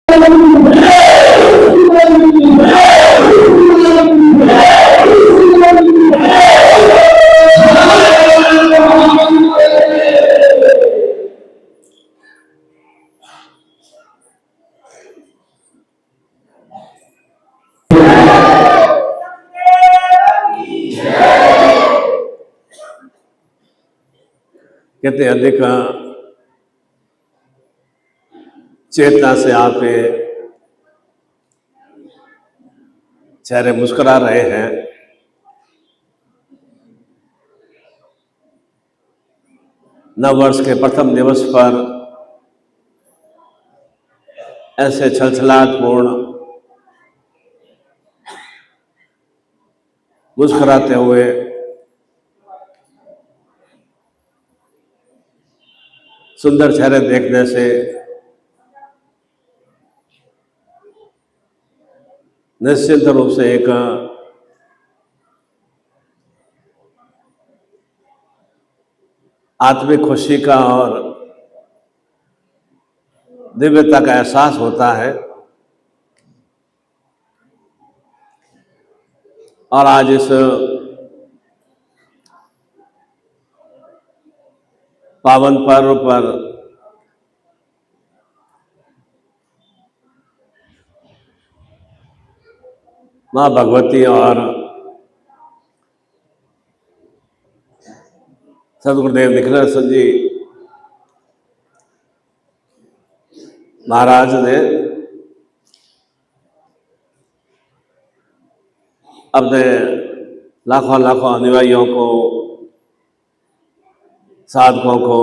कहते अधिक चेतना से आपके चेहरे मुस्कुरा रहे हैं। नव वर्ष के प्रथम दिवस पर ऐसे छलछलाहटपूर्ण मुस्कुराते हुए सुंदर चेहरे देखने से निश्चित रूप से एक आत्मिक खुशी का और दिव्यता का एहसास होता है। और आज इस पावन पर्व पर मां भगवती और सदगुरुदेव निखिलेश्वर जी महाराज ने अपने लाखों लाखों अनुयायियों को, साधकों को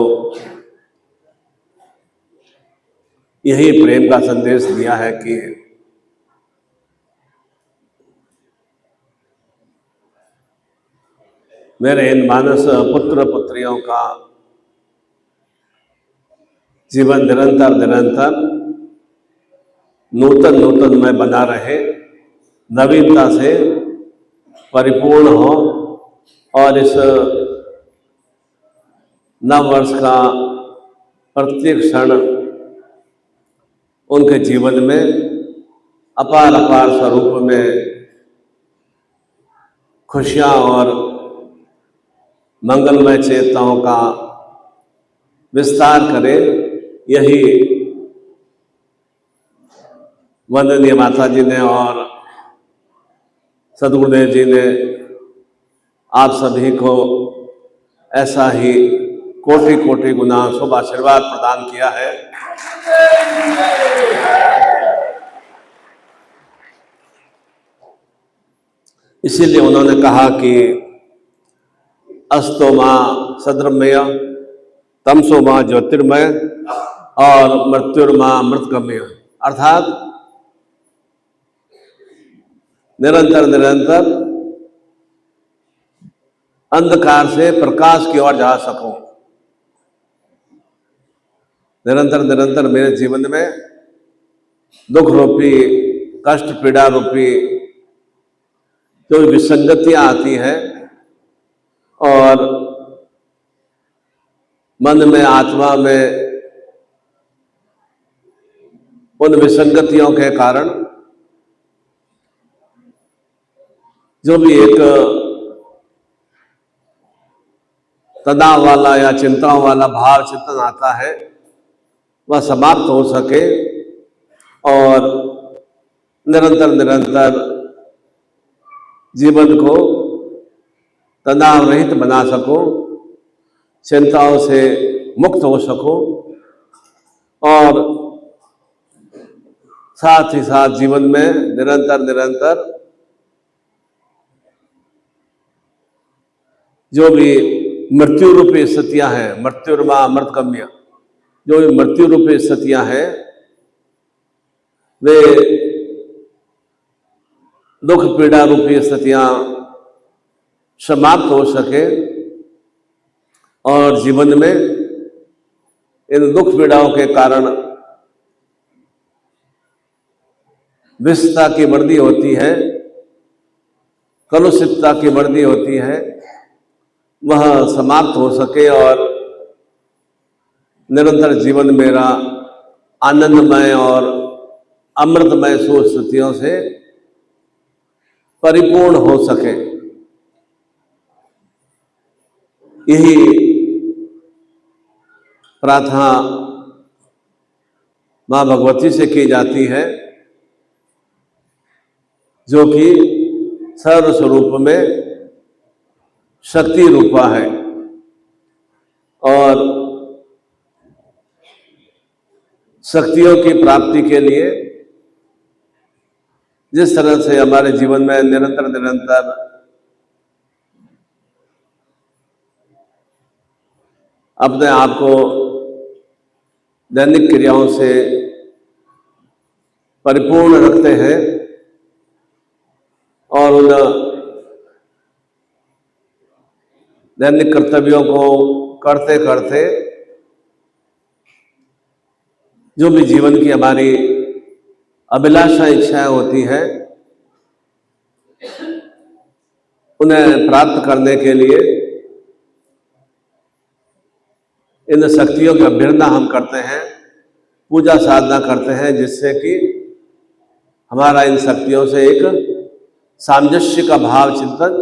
यही प्रेम का संदेश दिया है कि मेरे इन मानस पुत्र पुत्रियों का जीवन निरंतर निरंतर नूतन नूतन में बना रहे, नवीनता से परिपूर्ण हो और इस नव वर्ष का प्रत्येक क्षण उनके जीवन में अपार अपार स्वरूप में खुशियां और मंगलमय चेतनाओं का विस्तार करे। यही वंदनीय माता जी ने और सदगुरुदेव जी ने आप सभी को ऐसा ही कोटि कोटि गुना शुभ आशीर्वाद प्रदान किया है। इसीलिए उन्होंने कहा कि अस्तो मां सद्रमय, तमसो मां ज्योतिर्मय और मृत्युर्मां मृतगम्य, अर्थात निरंतर निरंतर अंधकार से प्रकाश की ओर जा सकूं। निरंतर निरंतर मेरे जीवन में दुख रूपी, कष्ट पीड़ा रूपी जो विसंगतियां आती हैं और मन में, आत्मा में उन विसंगतियों के कारण जो भी एक तनाव वाला या चिंताओं वाला भाव चिंतन आता है वह समाप्त हो सके और निरंतर निरंतर जीवन को तनाव रहित बना सको, चिंताओं से मुक्त हो सको और साथ ही साथ जीवन में निरंतर निरंतर जो भी मृत्यु रूपी स्थितियां हैं, मृत्युर्मा अमृतगम्य, जो भी मृत्यु रूपी स्थितियां हैं वे दुख पीड़ा रूपी स्थितियां समाप्त हो सके और जीवन में इन दुख पीड़ाओं के कारण विषता की वृद्धि होती है, कलुषितता की वृद्धि होती है, वह समाप्त हो सके और निरंतर जीवन मेरा आनंदमय और अमृतमय सुख स्थितियों से परिपूर्ण हो सके, यही प्रार्थना मां भगवती से की जाती है, जो कि सर्व स्वरूप में शक्ति रूपा है। और शक्तियों की प्राप्ति के लिए जिस तरह से हमारे जीवन में निरंतर निरंतर अपने आप को दैनिक क्रियाओं से परिपूर्ण रखते हैं और उन दैनिक कर्तव्यों को करते करते जो भी जीवन की हमारी अभिलाषा इच्छाएं होती है, उन्हें प्राप्त करने के लिए इन शक्तियों की अभ्यर्थना हम करते हैं, पूजा साधना करते हैं, जिससे कि हमारा इन शक्तियों से एक सामंजस्य का भाव चिंतन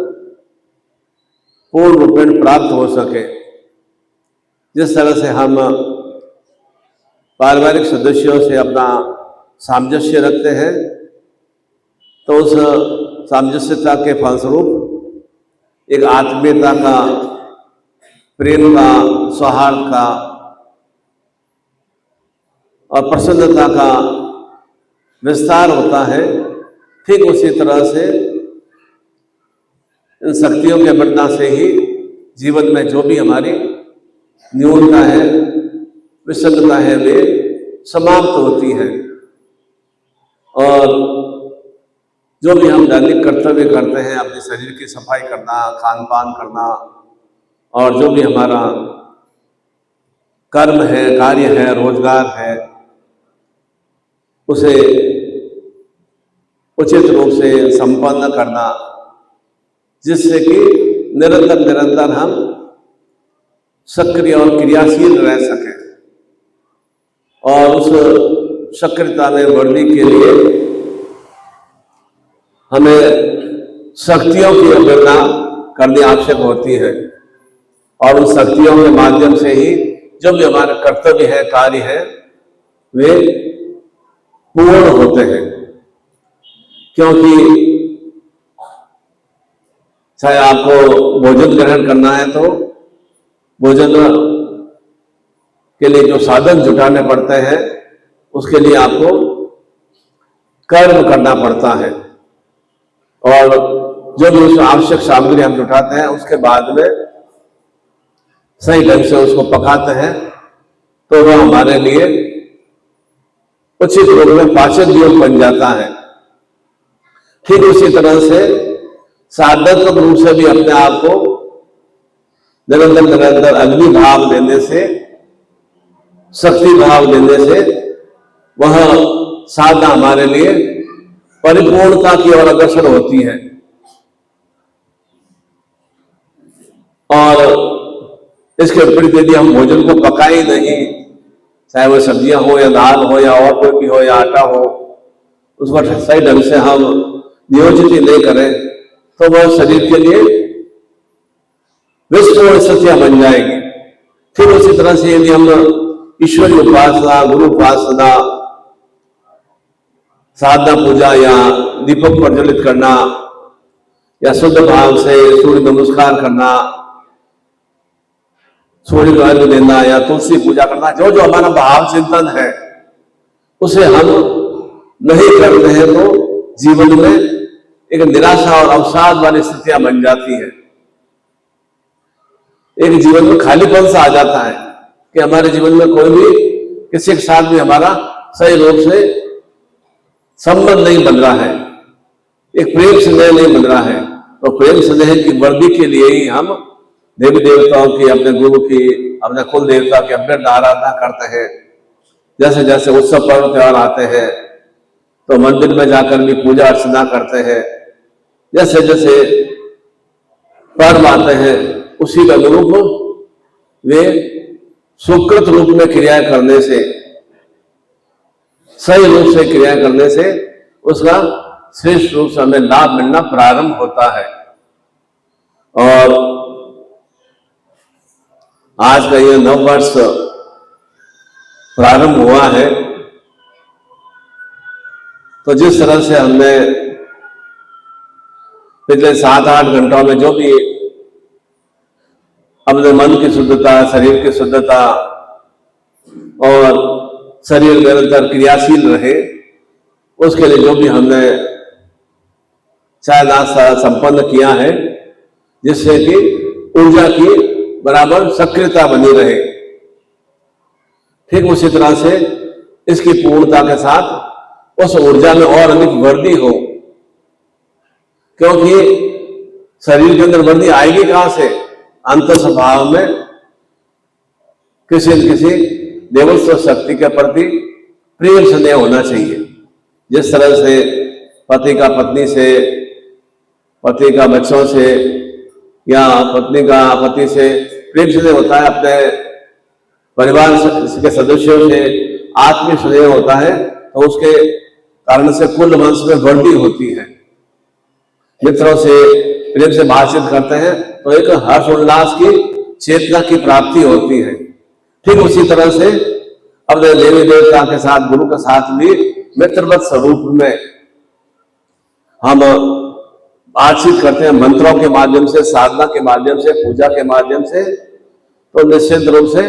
पूर्ण रूपेण प्राप्त हो सके। जिस तरह से हम पारिवारिक सदस्यों से अपना सामंजस्य रखते हैं, तो उस सामंजस्यता के फलस्वरूप एक आत्मीयता का, प्रेम का, सौहार्द का और प्रसन्नता का विस्तार होता है। ठीक उसी तरह से इन शक्तियों के बढ़ना से ही जीवन में जो भी हमारी न्यूनता है, विसंगता है, वे समाप्त होती है। और जो भी हम दैनिक कर्तव्य करते हैं, अपने शरीर की सफाई करना, खान पान करना, और जो भी हमारा कर्म है, कार्य है, रोजगार है, उसे उचित रूप से संपन्न करना, जिससे कि निरंतर निरंतर हम सक्रिय और क्रियाशील रह सकें। और उस सक्रियता में बढ़ने के लिए हमें शक्तियों की अवहेलना करनी आवश्यक होती है, और उन शक्तियों के माध्यम से ही जो भी हमारे कर्तव्य है, कार्य है, वे पूर्ण होते हैं। क्योंकि चाहे आपको भोजन ग्रहण करना है, तो भोजन के लिए जो साधन जुटाने पड़ते हैं, उसके लिए आपको कर्म करना पड़ता है, और जो भी उस आवश्यक सामग्री हम जुटाते हैं, उसके बाद में सही ढंग से उसको पकाते हैं, तो वह हमारे लिए उचित रूप में पाचन योग बन जाता है। ठीक उसी तरह से साधनात्मक रूप से भी अपने आप को निरंतर निरंतर अग्नि भाव देने से, शक्ति भाव देने से, वह साधना हमारे लिए परिपूर्णता की ओर अग्रसर होती है। और इसके विपरीत यदि हम भोजन को पकाए नहीं, चाहे वह सब्जियां हो या दाल हो या और कोई भी हो या आटा हो, उसको सही ढंग से हम नियोजित ही नहीं करें, तो वह शरीर के लिए विषपूर्ण स्थितियां बन जाएगी। फिर उसी तरह से यदि हम ईश्वरी उपासना, गुरु उपासना, साधना, पूजा या दीपक प्रज्वलित करना, या शुद्ध भाव से सूर्य नमस्कार करना, सूर्य को अर्घ्य देना, या तुलसी पूजा करना, जो जो हमारा भाव चिंतन है, उसे हम नहीं करते हैं, तो जीवन में एक निराशा और अवसाद वाली स्थितियां बन जाती है। एक जीवन में खालीपन सा आ जाता है कि हमारे जीवन में कोई भी किसी के साथ भी हमारा सही रूप से संबंध नहीं बन रहा है, एक प्रेम स्नेह नहीं बन रहा है। तो प्रेम स्नेह की वृद्धि के लिए ही हम देवी देवताओं की, अपने गुरु की, अपने कुल देवता की अभ्यर्थ आराधना करते हैं। जैसे जैसे उत्सव पर्व त्योहार आते हैं, तो मंदिर में जाकर भी पूजा अर्चना करते हैं। जैसे जैसे पर्व आते हैं, उसी के अनुरूप वे सुकृत रूप में क्रियाएं करने से सही रूप से क्रिया करने से उसका श्रेष्ठ रूप से हमें लाभ मिलना प्रारंभ होता है। और आज का यह नव वर्ष प्रारंभ हुआ है, तो जिस तरह से हमने पिछले 7-8 घंटों में जो भी अपने मन की शुद्धता, शरीर की शुद्धता और शरीर निरंतर क्रियाशील रहे, उसके लिए जो भी हमने चाय नाश्ता संपन्न किया है, जिससे कि ऊर्जा की बराबर सक्रियता बनी रहे, ठीक उसी तरह से इसकी पूर्णता के साथ उस ऊर्जा में और अधिक वृद्धि हो। क्योंकि शरीर के अंदर वृद्धि आएगी कहां से? अंतर स्वभाव में किसी न किसी देवस्व शक्ति के प्रति प्रेम स्नेह होना चाहिए। जिस तरह से पति का पत्नी से, पति का बच्चों से, या पत्नी का पति से प्रेम स्नेह होता है, अपने परिवार के सदस्यों से आत्मीय स्नेह होता है, तो उसके कारण से कुल वंश में वृद्धि होती है। मित्रों से प्रेम से बातचीत करते हैं तो एक हर्ष उल्लास की चेतना की प्राप्ति होती है। ठीक उसी तरह से अपने देवी देवता के साथ, गुरु के साथ भी मित्रवत स्वरूप में हम बातचीत करते हैं, मंत्रों के माध्यम से, साधना के माध्यम से, पूजा के माध्यम से, तो निश्चित रूप से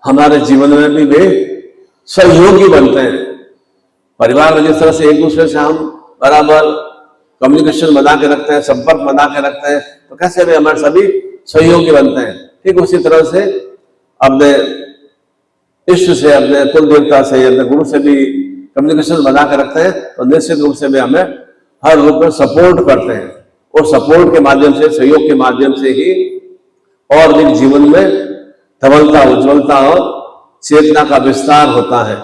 हमारे जीवन में भी वे सहयोगी बनते हैं। परिवार में जिस तरह से एक दूसरे से हम बराबर कम्युनिकेशन बना के रखते हैं, संपर्क बना के रखते हैं, तो कैसे वे हमारे सभी सहयोगी बनते हैं। ठीक उसी तरह से अपने इष्ट से, अपने कुल देवता से, अपने गुरु से भी कम्युनिकेशन बना के रखते हैं, तो निश्चित रूप से वे हमें हर रूप में सपोर्ट करते हैं। और सपोर्ट के माध्यम से, सहयोग के माध्यम से ही और भी जीवन में धवलता, उज्ज्वलता और चेतना का विस्तार होता है।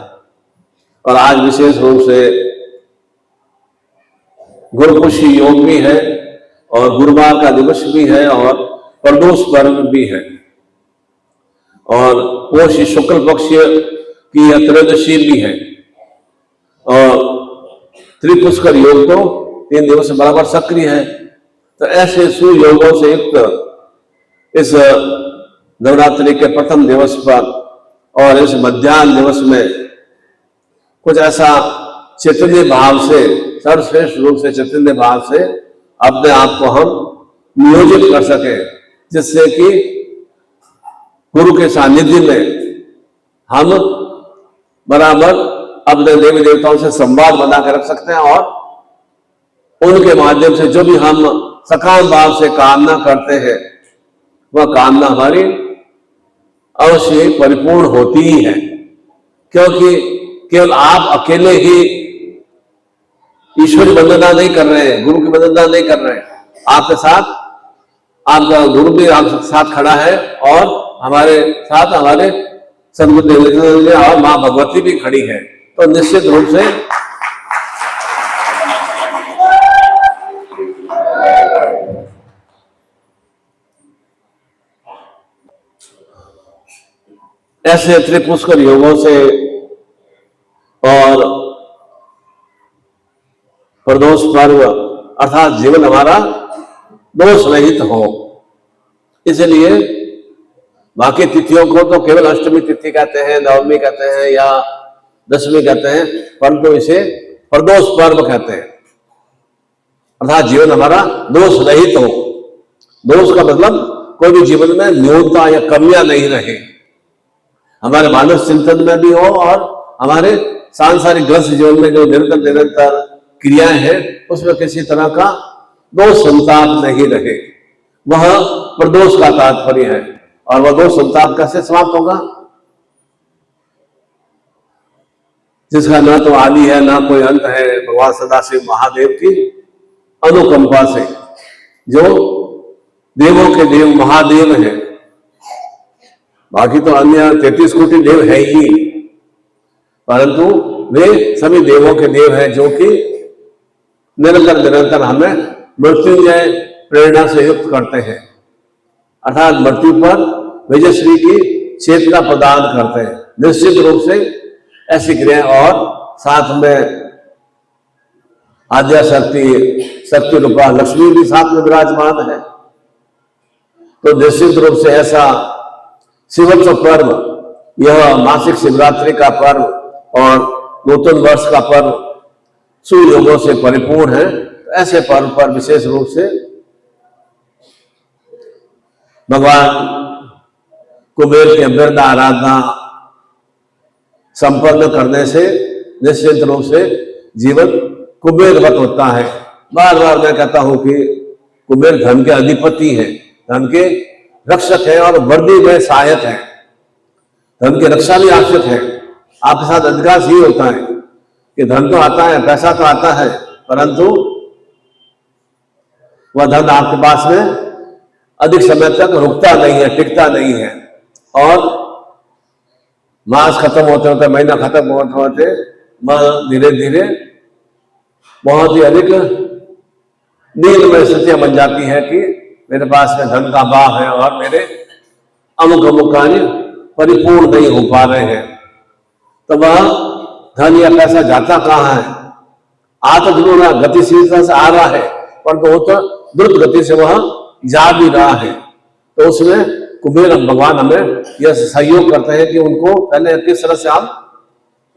और आज विशेष रूप से गुरुपुषी योग भी है, और गुरुवार का दिवस भी है, और प्रदोष पर्व भी है, और पोष शुक्ल पक्ष की त्रयोदशी भी है, और त्रिपुष्कर योग तो 3 दिवस बराबर सक्रिय है। तो ऐसे सुयोगों से युक्त इस नवरात्रि के प्रथम दिवस पर और इस मध्याह्न दिवस में कुछ ऐसा चैतन्य भाव से, सर्वश्रेष्ठ रूप से चैतन्य भाव से अपने आप को हम नियोजित कर सके, जिससे कि गुरु के सानिध्य में हम बराबर अपने देवी देवताओं से संवाद बना कर रख सकते हैं, और उनके माध्यम से जो भी हम सकाम भाव से कामना करते हैं, वह कामना हमारी अवश्य परिपूर्ण होती ही है। क्योंकि केवल आप अकेले ही ईश्वर की वंदना नहीं कर रहे हैं, गुरु की वंदना नहीं कर रहे हैं, आपके साथ आपका गुरु भी आपके साथ खड़ा है, और हमारे साथ हमारे सदगुरु और मां भगवती भी खड़ी है। तो निश्चित रूप से ऐसे त्रिपुष्कर योगों से और प्रदोष पर्व अर्थात जीवन हमारा दोष रहित हो, इसलिए बाकी तिथियों को तो केवल अष्टमी तिथि कहते हैं, नवमी कहते हैं, या दशमी कहते हैं, परंतु इसे प्रदोष पर्व कहते हैं। अर्थात जीवन हमारा दोष रहित हो। दोष का मतलब कोई भी जीवन में न्यूनता या कमियां नहीं रहे, हमारे मानव चिंतन में भी हो, और हमारे सांसारिक ग्रस्त जीवन में जो निरंतर क्रियाएं हैं, उसमें किसी तरह का दोष संताप नहीं रहे। वह प्रदोष का तात्पर्य है। और वह दोष संताप कैसे समाप्त होगा? जिसका न तो आदि है, ना कोई अंत है, भगवान सदाशिव महादेव की अनुकंपा से, जो देवों के देव महादेव हैं। बाकी तो अन्य 33 कोटि देव है ही, परंतु वे सभी देवों के देव हैं, जो कि निरंतर हमें मृत्युंजय प्रेरणा से युक्त करते हैं, अर्थात मृत्यु पर विजयश्री की चेतना प्रदान करते हैं। निश्चित रूप से ऐसी क्रियाएं, और साथ में आद्या शक्ति, शक्ति रूपा लक्ष्मी भी साथ में विराजमान है। तो निश्चित रूप से ऐसा शिवोत्सव पर्व, यह मासिक शिवरात्रि का पर्व और नूतन वर्ष का पर्व सुयोगों से परिपूर्ण है। ऐसे पर्व पर विशेष रूप से भगवान कुबेर की अभ्यर्था आराधना संपन्न करने से निश्चित रूप से जीवन कुबेरवत होता है। बार बार मैं कहता हूं कि कुबेर धन के अधिपति है, धन के रक्षक है और वर्दी में सहायक है, धन की रक्षा भी आवश्यक है। आपके साथ अधिकांश ही होता है कि धन तो आता है, पैसा तो आता है, परंतु वह धन आपके पास में अधिक समय तक रुकता नहीं है, टिकता नहीं है, और मास खत्म होते होते, महीना खत्म होते होते धीरे धीरे बहुत ही अधिक नीलमय स्थितियां बन जाती है कि मेरे पास में धन का अभाव है और मेरे अमुक अमुक कार्य परिपूर्ण नहीं हो पा रहे हैं। तो वह धन या पैसा जाता कहाँ है? आ तो जरूर गतिशीलता से आ रहा है, पर वो तो द्रुत गति से वह जा भी रहा है। तो उसमें कुबेर भगवान हमें यह सहयोग करते हैं कि उनको पहले किस तरह से आप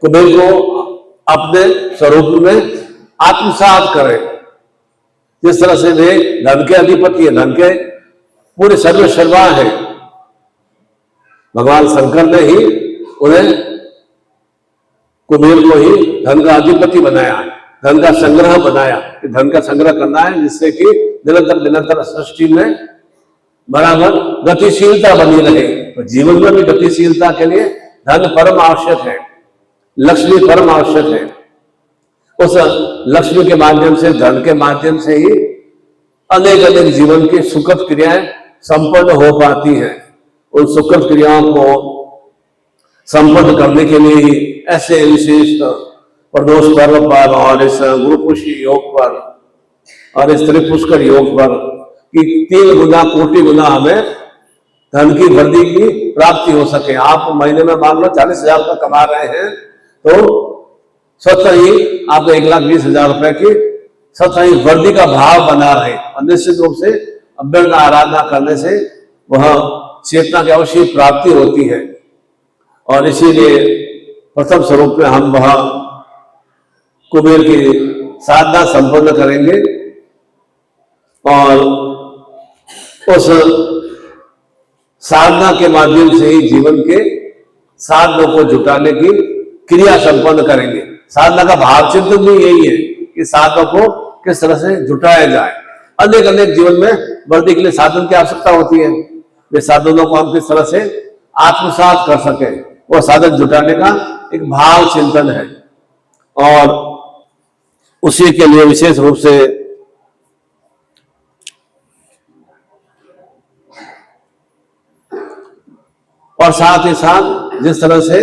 कुबेर को अपने स्वरूप में आत्मसात करें। जिस तरह से वे धन के अधिपति है, धन के पूरे सर्व सर्वा है, भगवान शंकर ने ही उन्हें कुबेर को ही धन का अधिपति बनाया है, धन का संग्रह बनाया कि धन का संग्रह करना है, जिससे कि निरंतर निरंतर सृष्टि में बराबर गतिशीलता बनी रहे। तो जीवन में भी गतिशीलता के लिए धन परम आवश्यक है, लक्ष्मी परम आवश्यक है। उस लक्ष्मी के माध्यम से, धन के माध्यम से ही अनेक अनेक जीवन की सुखद क्रियाएं संपन्न हो पाती हैं। उन सुखद क्रियाओं को संपन्न करने के लिए ऐसे विशेष प्रदोष पर्व पर और इस गुरुपुष्य योग पर और इस त्रिपुष्कर योग पर कि 3 गुना कोटि गुना हमें धन की वृद्धि की प्राप्ति हो सके। आप महीने में मान लो 40,000 रुपये कमा रहे हैं, तो स्वतः ही आपको 1,20,000 रुपए की स्वतः ही वृद्धि का भाव बना रहे। और निश्चित रूप से अभ्यर्था आराधना करने से वह चेतना की अवश्य प्राप्ति होती है। और इसीलिए प्रथम स्वरूप में हम वह कुबेर की साधना संपन्न करेंगे और उस साधना के माध्यम से ही जीवन के साधनों को जुटाने की क्रिया संपन्न करेंगे। साधना का भाव चिंतन भी यही है कि साधनों को किस तरह से जुटाया जाए। अनेक अनेक जीवन में वृद्धि के लिए साधन की आवश्यकता होती है। वे साधनों को हम किस तरह से आत्मसात कर सके, वो साधन जुटाने का एक भाव चिंतन है। और उसी के लिए विशेष रूप से और साथ ही साथ जिस तरह से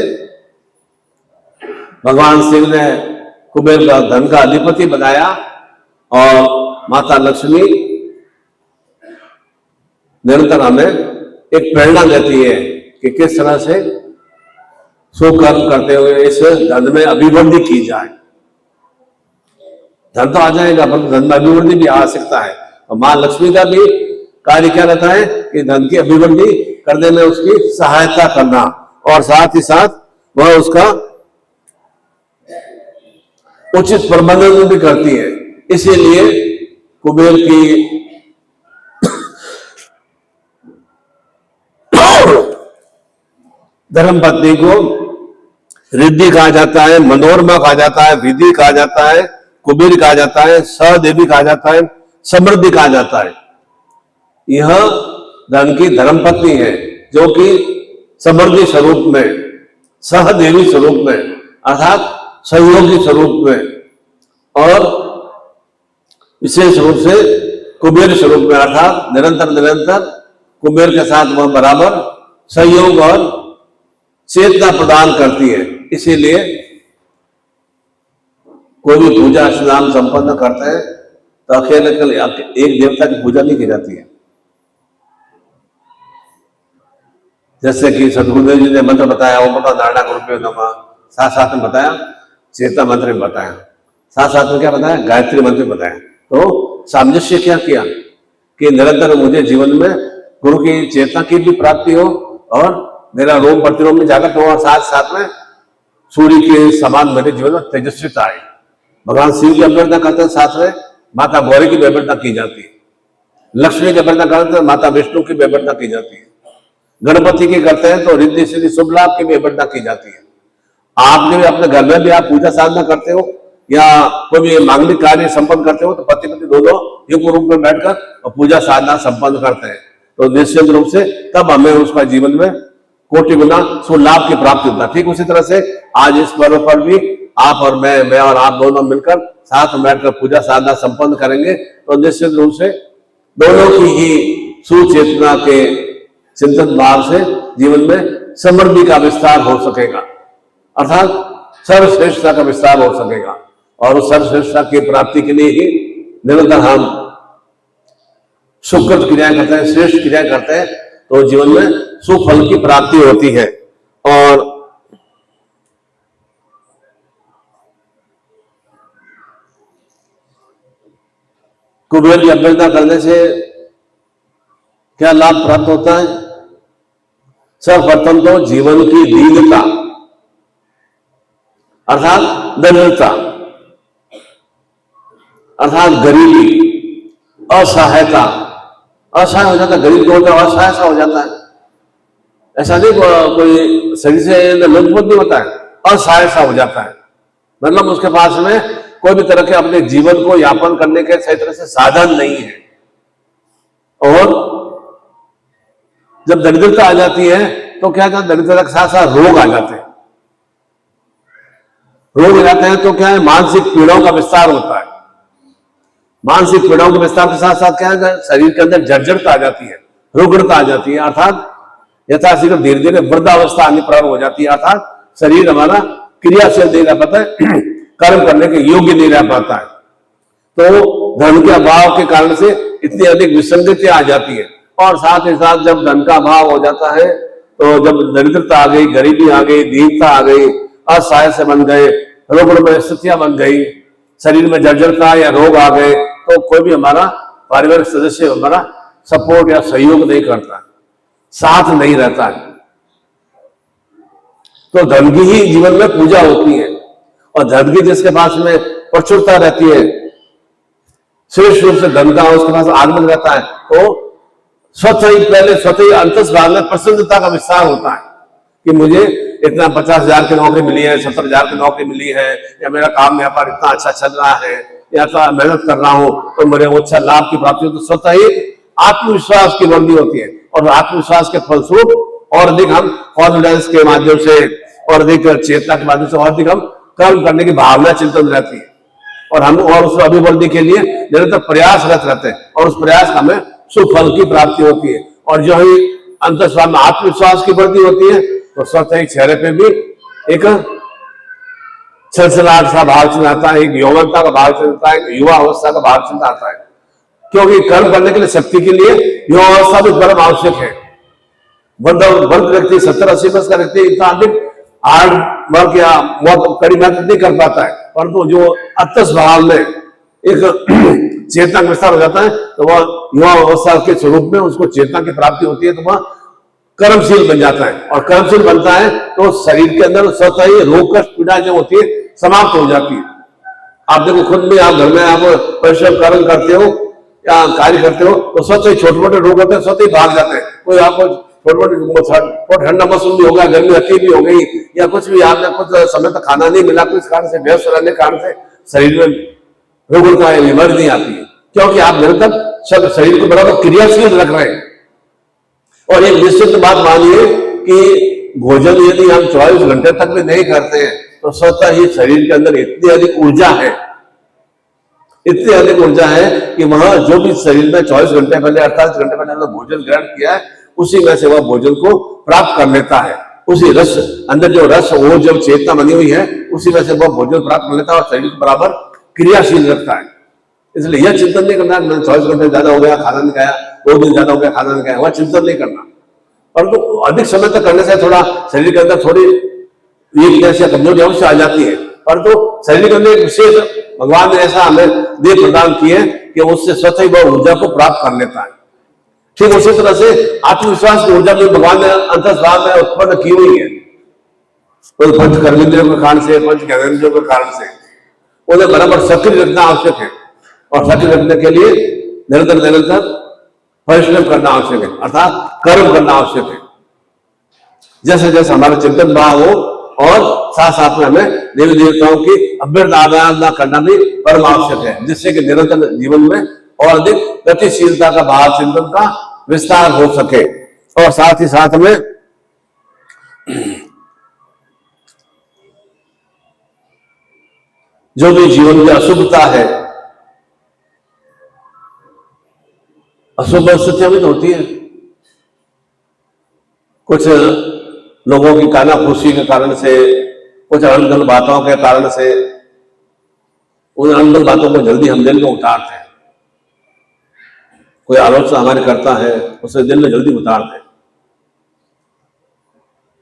भगवान शिव ने कुबेर का धन का अधिपति बनाया और माता लक्ष्मी निरंतर हमें एक प्रेरणा देती है कि किस तरह से सुकर्म करते हुए इस धन में अभिवृद्धि की जाए। धन तो आ जाएगा, पर धन में अभिवृद्धि भी आ सकता है। और मां लक्ष्मी का भी कार्य क्या रहता है कि धन की अभिवृद्धि करने में उसकी सहायता करना, और साथ ही साथ वह उसका उचित प्रबंधन भी करती है। इसीलिए कुबेर की धर्मपत्नी को रिद्धि कहा जाता है, मनोरमा कहा जाता है, विधि कहा जाता है, कुबेर कहा जाता है, सहदेवी कहा जाता है, समृद्धि कहा जाता है। यह धन की धर्मपत्नी है जो कि समृद्धि स्वरूप में, सहदेवी स्वरूप में अर्थात सहयोगी स्वरूप में, और विशेष रूप से कुबेर स्वरूप में अर्थात निरंतर निरंतर कुबेर के साथ वह बराबर सहयोग और चेतना प्रदान करती है। इसीलिए कोई भी पूजा स्नान संपन्न करते हैं तो अकेले एक देवता की पूजा नहीं की जाती है। जैसे कि सदगुरुदेव जी ने मंत्र बताया, ओम नमः नारायण गुरुभ्यो नमः, साथ साथ में बताया चेतना मंत्र में बताया, साथ साथ में क्या बताया, गायत्री मंत्र में बताया। तो सामंजस्य क्या किया कि निरंतर मुझे जीवन में गुरु की चेतना की भी प्राप्ति हो और मेरा रोम प्रतिरोम में जागृत हो, और साथ साथ में सूर्य के समान मेरे जीवन में तेजस्विता आए। भगवान शिव की अभ्यर्थना करते हैं, साथ में माता गौरी की भी अभ्यर्थना की जाती है, लक्ष्मी की अभ्यर्थना करते हैं, माता विष्णु की भी अभ्यर्थना की जाती है, गणपति की करते हैं तो रिद्धि सिद्धि शुभ लाभ की भी अभ्यर्थना की जाती है। आपने भी अपने घर में भी आप पूजा साधना करते हो या कोई भी मांगलिक कार्य संपन्न करते हो तो पति पत्नी दोनों युग रूप में बैठकर और पूजा साधना संपन्न करते हैं, तो निश्चित रूप से तब हमें उसका जीवन में कोटि गुना सुलाभ की प्राप्ति होता है। ठीक उसी तरह से आज इस पर्व पर भी आप और मैं और आप दोनों मिलकर साथ में बैठकर पूजा साधना संपन्न करेंगे तो निश्चित रूप से दोनों की ही सुचेतना के चिंतन भाव से जीवन में समृद्धि का विस्तार हो सकेगा, अर्थात सर्वश्रेष्ठता का विस्तार हो सकेगा। और उस सर्वश्रेष्ठता की प्राप्ति के लिए ही निरंतर हम सुकृत क्रियाएं करते हैं, श्रेष्ठ क्रियाएं करते हैं, तो जीवन में सुफल की प्राप्ति होती है। और कुबेर की अभ्यर्थना करने से क्या लाभ प्राप्त होता है? सर्वप्रथम तो जीवन की दीनता अर्थात दरिद्रता अर्थात गरीबी, असहायता, असहाय हो जाता है, गरीब होता है असहाय सा हो जाता है, ऐसा नहीं कोई शरीर से मजबूत नहीं होता है, असहाय सा हो जाता है, मतलब उसके पास में कोई भी तरह के अपने जीवन को यापन करने के सही तरह से साधन नहीं है। और जब दरिद्रता आ जाती है तो क्या है, दरिद्रता के साथ साथ रोग आ जाते हैं, रोग आ जाते हैं तो क्या है, मानसिक पीड़ाओं का विस्तार होता है, मानसिक पीड़ाओं के विस्तार के साथ साथ क्या है, शरीर के अंदर जर्जरता आ जाती है, रुग्णता आ जाती है, अर्थात यथाशीघ्र धीरे धीरे वृद्धावस्था आनी प्रारंभ हो जाती है, अर्थात शरीर हमारा क्रियाशील नहीं रह पाता है, कर्म करने के योग्य नहीं रह पाता है। तो धन के अभाव के कारण से इतनी अधिक विसंगतियां आ जाती है, और साथ ही साथ जब धन का अभाव हो जाता है तो जब दरिद्रता आ गई, गरीबी आ गई, दीनता आ गई, असहाय से बन गए, रोग में स्थितियां बन गई, शरीर में जर्जरता या रोग आ गए, तो कोई भी हमारा पारिवारिक सदस्य हमारा सपोर्ट या सहयोग नहीं करता, साथ नहीं रहता है। तो धन की ही जीवन में पूजा होती है, और धन की जिसके पास में प्रचुरता रहती है, श्रेष्ठ रूप से धन का उसके पास आगमन रहता है, तो स्वतः ही अंतस्भाव में प्रसन्नता का विस्तार होता है कि मुझे इतना 50,000 की नौकरी मिली है, 70,000 की नौकरी मिली है, या मेरा काम व्यापार इतना अच्छा चल रहा है, या तो मेहनत कर रहा हूं तो मेरे अच्छा लाभ की प्राप्ति हो, तो स्वतः ही आत्मविश्वास की वृद्धि होती है, और आत्मविश्वास के फलस्वरूप और अधिक हम कॉन्फिडेंस के माध्यम से और अधिक चेतना के माध्यम से और अधिक हम कर्म करने की भावना चिंतन रहती है, और हम और उस अभिवृद्धि के लिए निरंतर प्रयासरत रहते हैं, और उस प्रयास का हमें सुफल की प्राप्ति होती है। और जो ही अंतस्वाम में आत्मविश्वास की वृद्धि होती है तो स्वतः ही चेहरे पे भी एक छलछलाहट सा भाव चिन्ह आता है, एक यौवनता का भाव चिन्ह आता है, एक युवा अवस्था का भाव चिन्ह आता है, क्योंकि कर्म करने के लिए शक्ति के लिए युवा अवस्था भी परम आवश्यक है। वृद्ध व्यक्ति 70-80 वर्ष का व्यक्ति इतना अधिक हार्ड वर्क या बहुत कड़ी मेहनत नहीं कर पाता है, परंतु जो अतस भाव में एक चेतना का विस्तार हो जाता है तो वह युवा अवस्था के स्वरूप में उसको चेतना की प्राप्ति होती है, तो वह कर्मशील बन जाता है, और कर्मशील बनता है तो शरीर के अंदर स्वतः ही रोग कष्ट पीड़ा जो होती है समाप्त हो जाती है। आप देखो खुद में, आप घर में आप परिश्रम कर्म करते हो या कार्य करते हो तो स्वतः ही छोटे मोटे रोग होते हैं, स्वतः ही भाग जाते हैं। कोई आपको छोटे मोटे ठंडा मौसम भी होगा, गर्मी अति भी हो गई, या कुछ भी आपने कुछ समय तक खाना नहीं मिला, कुछ कारण से व्यस्त रहने के कारण से शरीर में रोगों का बीमारी नहीं आती है, क्योंकि आप निरंतर शरीर को बराबर क्रियाशील रख रहे हैं। और एक निश्चित बात मानिए कि भोजन यदि हम 24 घंटे तक भी नहीं करते हैं तो स्वतः ही शरीर के अंदर इतनी अधिक ऊर्जा है, इतनी अधिक ऊर्जा है कि वह जो भी शरीर में 24 घंटे पहले 48 घंटे पहले भोजन ग्रहण किया है उसी में से वह भोजन को प्राप्त कर लेता है, उसी रस अंदर जो रस वो जो चेतना बनी हुई है उसी में से वह भोजन प्राप्त कर लेता है और शरीर को बराबर क्रियाशील रखता है। इसलिए यह चिंतन नहीं करना मैंने 24 घंटे ज्यादा हो गया खाना नहीं खाया, 2 दिन ज्यादा हो गया खाना नहीं खाया, वह चिंतन नहीं करना। परंतु अधिक समय तक करने से थोड़ा शरीर के अंदर थोड़ी वीकनेस या कमजोरी अवश्य आ जाती है, परंतु शरीर के अंदर एक विशेष भगवान ने ऐसा हमें देह प्रदान किए कि उससे स्वतः ही वह ऊर्जा को प्राप्त कर लेता है। ठीक उसी तरह से आत्मविश्वास की ऊर्जा भी भगवान ने अंतर्स्वाद में उत्पन्न की हुई है। तो पंच कर्मेंद्रियों के कारण से, पंच ज्ञानेंद्रियों के कारण से उन्हें बराबर सक्रिय रखना आवश्यक है, और सक्रिय रखने के लिए निरंतर निरंतर परिश्रम करना आवश्यक है, अर्थात कर्म करना आवश्यक है। जैसे जैसे हमारा चिंतन भाव हो, और साथ साथ में हमें देवी देवताओं की अभ्यर्थ आराधना करना भी परम आवश्यक है, जिससे कि निरंतर जीवन में और अधिक गतिशीलता का भाव चिंतन का विस्तार हो सके। और साथ ही साथ में जो भी जीवन की अशुभता है, अशुभ स्थितियां भी तो होती है, कुछ लोगों की कानाफूसी के कारण से, कुछ अनगल बातों के कारण से, उन अनगल बातों को जल्दी हम दिल में उतारते हैं। कोई आलोचना हमारे करता है, उसे दिल में जल्दी उतारते हैं।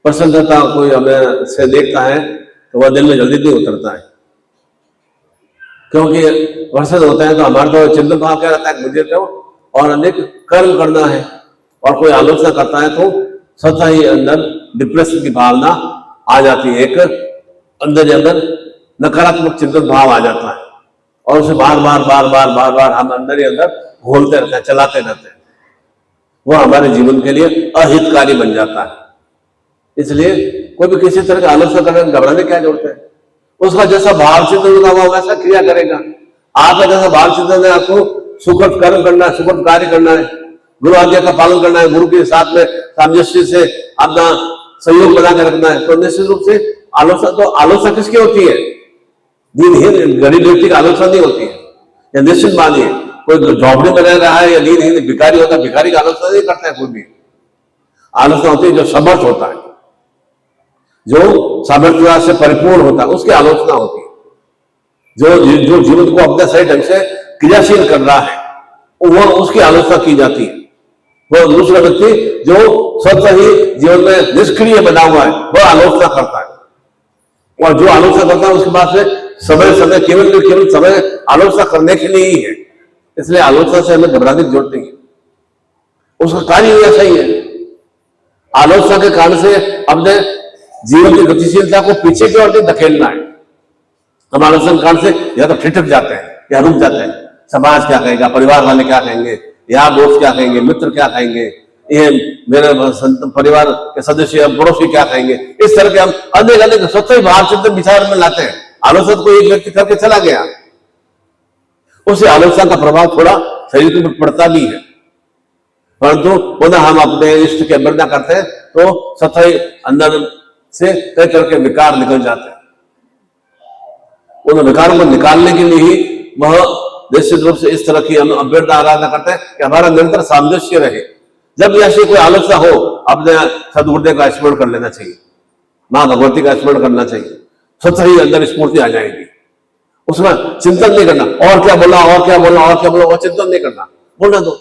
प्रसन्नता कोई हमें से देखता है तो वह दिल में जल्दी नहीं उतरता है, क्योंकि प्रसन्न होता है तो हमारा तो चिंतन भाव क्या रहता है, मुझे तो और अधिक कर्म करना है। और कोई आलोचना करता है तो स्वतः ही अंदर डिप्रेशन की भावना आ जाती है, एक अंदर नकारात्मक चिंतन भाव आ जाता है, और उसे बार बार बार बार बार बार हम अंदर ही अंदर घोलते रहते हैं, चलाते रहते हैं। वह हमारे जीवन के लिए अहितकारी बन जाता है। इसलिए कोई भी किसी तरह का आलोचना करने में घबराने क्या जरूरत है, उसका जैसा भाव चिंतन होगा वह वैसा क्रिया करेगा। आपका जैसा भाव चिंतन है, आपको सुखद कर्म करना है, सुखद कार्य करना है, गुरु आज्ञा का पालन करना है, गुरु के साथ में सामंजस्य से अपना सहयोग बना के रखना है, तो निश्चित रूप से आलोचना किसकी होती है? दीनहीन गरीब व्यक्ति की आलोचना नहीं होती है। या निश्चित मानिए, कोई झोपड़ी में रह रहा है या दीनहीन भिखारी होता है, भिखारी की आलोचना नहीं करता है कोई भी। आलोचना होती है जो समर्थ होता है, जो सामर्थ्य से परिपूर्ण होता है, उसकी आलोचना होती है। जो जीवन को अपने सही ढंग से क्रियाशील कर रहा है, वह उसकी आलोचना की जाती है। वह दूसरा व्यक्ति जो स्वतः ही जीवन में निष्क्रिय बना हुआ है, वह आलोचना करता है। और जो आलोचना करता है उसके पास समय केवल समय आलोचना करने के लिए ही है। इसलिए आलोचना से हमें घबराने की जरूरत नहीं है, उसका कार्य ही ऐसा ही है। आलोचना के कारण से अपने जीवन की गतिशीलता को पीछे की ओर धकेलना है। हम आलोचना के कारण से या तो ठिठक जाते हैं या रुक जाते हैं। समाज क्या कहेगा, परिवार वाले क्या कहेंगे, यार दोस्त क्या कहेंगे, मित्र क्या कहेंगे, ये मेरे परिवार के सदस्य पड़ोसी क्या कहेंगे, इस तरह के हम अनेक स्वतः भाव चिंतन विचार में लाते हैं। आलोचना को एक व्यक्ति करके चला गया, उसे आलोचना का प्रभाव थोड़ा शरीर के ऊपर पड़ता भी है, परंतु पुनः हम अपने इष्ट की अवहेलना करते हैं तो स्वतः ही अंदर से कई तरह के विकार निकल जाते हैं। उन विकारों को निकालने के लिए ही वह निश्चित रूप से इस तरह की हम अभ्यर्थ आराधना करते हैं कि हमारा निरंतर सामंजस्य रहे। जब भी ऐसी कोई आलोचना हो, अपने सदगुरुदेव का स्मरण कर लेना चाहिए, मां भगवती का स्मरण करना चाहिए, स्वतः ही अंदर स्फूर्ति आ जाएगी। उसमें चिंतन नहीं करना, और क्या बोला और क्या बोला और क्या बोला, और चिंतन नहीं करना, बोलना दो।